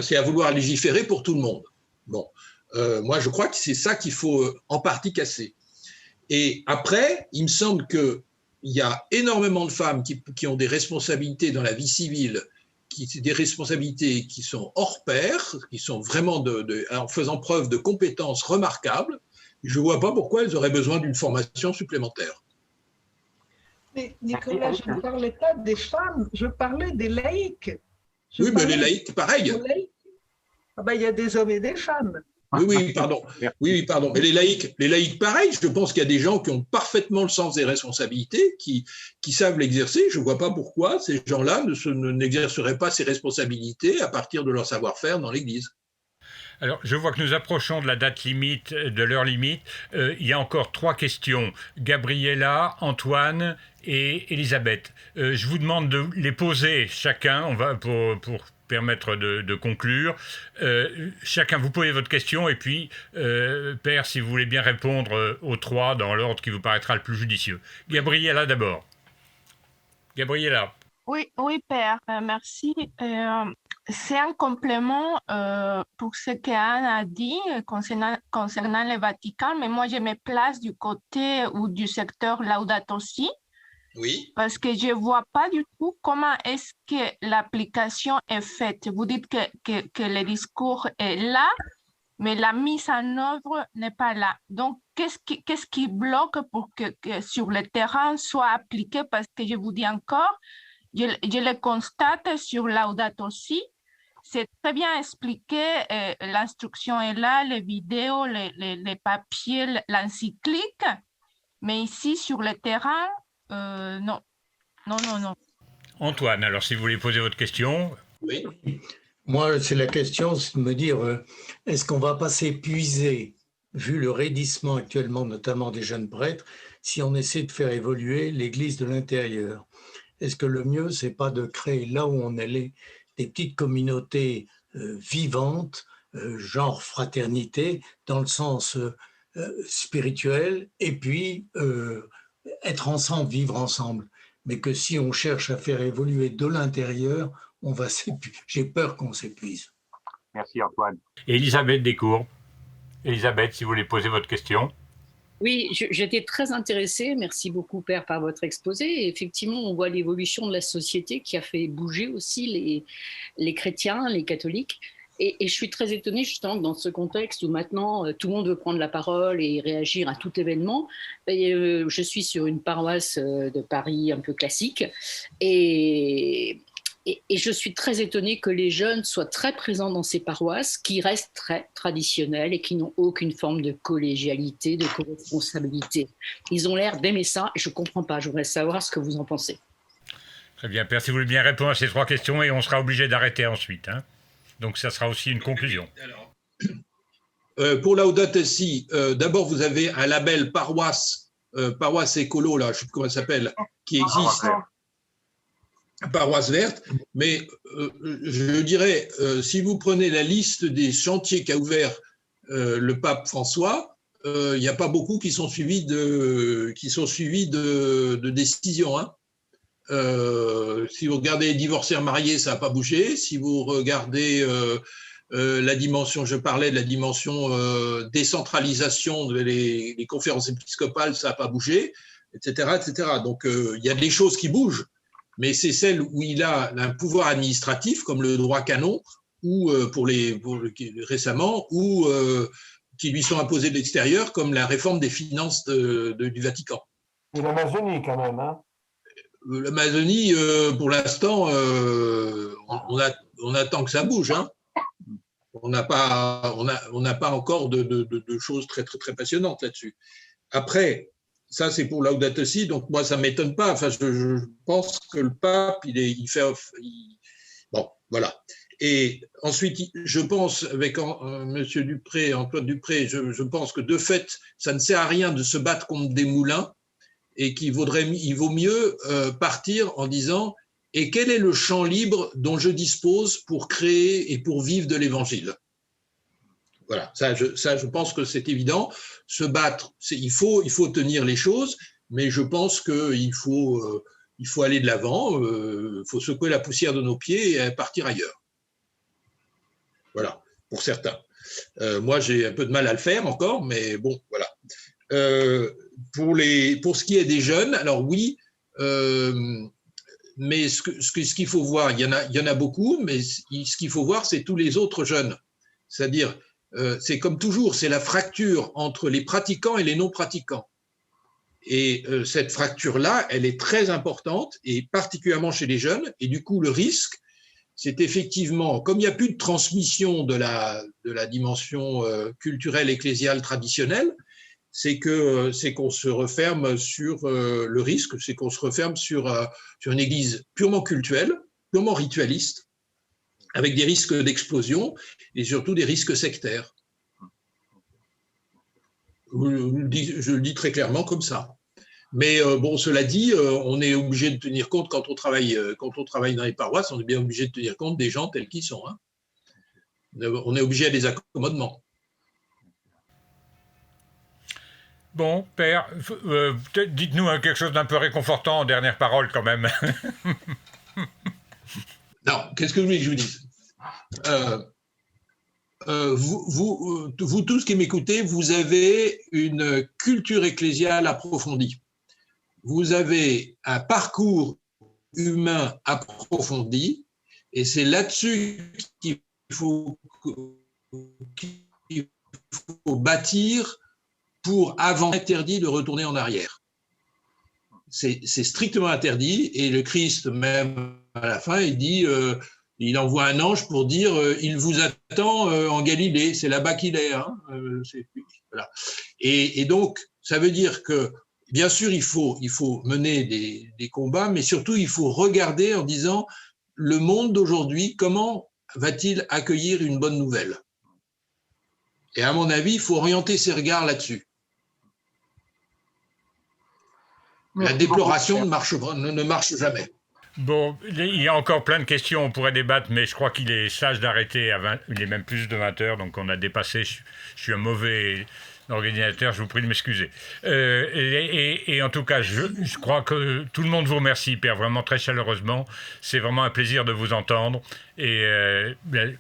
c'est à vouloir légiférer pour tout le monde. Bon, moi je crois que c'est ça qu'il faut en partie casser. Et après, il me semble qu'il y a énormément de femmes qui ont des responsabilités dans la vie civile, des responsabilités qui sont hors pair, qui sont vraiment en faisant preuve de compétences remarquables. Je ne vois pas pourquoi elles auraient besoin d'une formation supplémentaire. Mais Nicolas, je ne parlais pas des femmes, je parlais des laïcs. Oui, mais les laïcs, pareil. Il y a des hommes et des femmes. Oui, pardon. Oui, pardon. Mais les laïcs, pareil. Je pense qu'il y a des gens qui ont parfaitement le sens des responsabilités, qui savent l'exercer. Je ne vois pas pourquoi ces gens-là n'exerceraient pas ces responsabilités à partir de leur savoir-faire dans l'Église. Alors, je vois que nous approchons de la date limite, de l'heure limite. Il y a encore 3 questions. Gabriella, Antoine et Elisabeth. Je vous demande de les poser chacun, pour permettre de conclure. Chacun, vous posez votre question, et puis, Père, si vous voulez bien répondre aux 3 dans l'ordre qui vous paraîtra le plus judicieux. Gabriella d'abord. Gabriella. Oui, oui, Père, merci. C'est un complément pour ce qu'Anne a dit concernant le Vatican, mais moi, je me place du côté ou du secteur Laudato Si, Oui. parce que je ne vois pas du tout comment est-ce que l'application est faite. Vous dites que le discours est là, mais la mise en œuvre n'est pas là. Donc, qu'est-ce qui bloque pour que sur le terrain soit appliqué? Parce que je vous dis encore, je le constate sur Laudato Si, c'est très bien expliqué, l'instruction est là, les vidéos, les papiers, l'encyclique, mais ici sur le terrain, non. Antoine, alors si vous voulez poser votre question. Oui. Moi, c'est la question, c'est de me dire, est-ce qu'on ne va pas s'épuiser, vu le raidissement actuellement, notamment des jeunes prêtres, si on essaie de faire évoluer l'Église de l'intérieur? Est-ce que le mieux, c'est pas de créer là où on est des petites communautés vivantes, genre fraternité, dans le sens spirituel, et puis être ensemble, vivre ensemble. Mais que si on cherche à faire évoluer de l'intérieur, on va s'épuiser. J'ai peur qu'on s'épuise. Merci Antoine. Elisabeth Descours. Elisabeth, si vous voulez poser votre question. Oui, j'étais très intéressée, merci beaucoup Père par votre exposé. Et effectivement, on voit l'évolution de la société qui a fait bouger aussi les chrétiens, les catholiques. Et je suis très étonnée justement que dans ce contexte où maintenant tout le monde veut prendre la parole et réagir à tout événement. Je suis sur une paroisse de Paris un peu classique et je suis très étonnée que les jeunes soient très présents dans ces paroisses qui restent très traditionnelles et qui n'ont aucune forme de collégialité, de co-responsabilité. Ils ont l'air d'aimer ça et je ne comprends pas. Je voudrais savoir ce que vous en pensez. Très bien, Père, si vous voulez bien répondre à ces 3 questions et on sera obligé d'arrêter ensuite. Donc ça sera aussi une conclusion. Pour Laudato Si, d'abord vous avez un label paroisse écolo, là, je ne sais plus comment ça s'appelle, qui existe. Paroisse verte, mais je dirais, si vous prenez la liste des chantiers qu'a ouvert le pape François, il n'y a pas beaucoup qui sont suivis de décisions. Si vous regardez les divorcés mariés, ça n'a pas bougé. Si vous regardez la dimension, je parlais de la dimension décentralisation les conférences épiscopales, ça n'a pas bougé, etc., etc. Donc il y a des choses qui bougent. Mais c'est celle où il a un pouvoir administratif, comme le droit canon, ou récemment, ou qui lui sont imposés de l'extérieur, comme la réforme des finances du Vatican. Et l'Amazonie, quand même. L'Amazonie, pour l'instant, on attend que ça bouge. On n'a pas encore de choses très, très, très passionnantes là-dessus. Après, ça, c'est pour Laudato Si, donc moi, ça ne m'étonne pas. Enfin, je pense que le pape, bon, voilà. Et ensuite, je pense, avec Monsieur Dupré, Antoine Dupré, je pense que de fait, ça ne sert à rien de se battre contre des moulins et il vaut mieux partir en disant « Et quel est le champ libre dont je dispose pour créer et pour vivre de l'Évangile ?» Voilà, ça, je pense que c'est évident. Se battre, il faut tenir les choses, mais je pense qu'il faut aller de l'avant, il faut secouer la poussière de nos pieds et partir ailleurs. Voilà, pour certains. Moi, j'ai un peu de mal à le faire encore, mais bon, voilà. Pour ce qui est des jeunes, alors oui, mais ce qu'il faut voir, il y en a beaucoup, mais ce qu'il faut voir, c'est tous les autres jeunes. C'est-à-dire, c'est comme toujours, c'est la fracture entre les pratiquants et les non-pratiquants. Et cette fracture-là, elle est très importante, et particulièrement chez les jeunes. Et du coup, le risque, c'est effectivement, comme il n'y a plus de transmission de la dimension culturelle, ecclésiale, traditionnelle, c'est qu'on se referme sur le risque, c'est qu'on se referme sur une église purement cultuelle, purement ritualiste, avec des risques d'explosion et surtout des risques sectaires. Je le dis très clairement comme ça. Mais bon, cela dit, on est obligé de tenir compte quand on travaille dans les paroisses, on est bien obligé de tenir compte des gens tels qu'ils sont. On est obligé à des accommodements. Bon, Père, peut-être dites-nous quelque chose d'un peu réconfortant en dernière parole quand même. Non, qu'est-ce que vous voulez que je vous dise? Vous tous qui m'écoutez, vous avez une culture ecclésiale approfondie. Vous avez un parcours humain approfondi, et c'est là-dessus qu'il faut bâtir pour avant interdit de retourner en arrière. C'est strictement interdit, et le Christ, même à la fin, il dit, il envoie un ange pour dire, il vous attend en Galilée, c'est là-bas qu'il est. Hein, voilà. Et donc, ça veut dire que, bien sûr, il faut mener des combats, mais surtout, il faut regarder en disant, le monde d'aujourd'hui, comment va-t-il accueillir une bonne nouvelle? Et à mon avis, il faut orienter ses regards là-dessus. La déploration ne marche jamais. Bon, il y a encore plein de questions, on pourrait débattre, mais je crois qu'il est sage d'arrêter il est même plus de 20 heures, donc on a dépassé, je suis un mauvais organisateur, je vous prie de m'excuser. Et en tout cas, je crois que tout le monde vous remercie, Père, vraiment très chaleureusement. C'est vraiment un plaisir de vous entendre. Et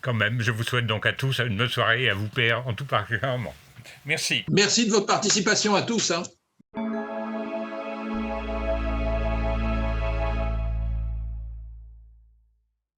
quand même, je vous souhaite donc à tous une bonne soirée, et à vous, Père, en tout particulièrement. Merci. Merci de votre participation à tous. Hein.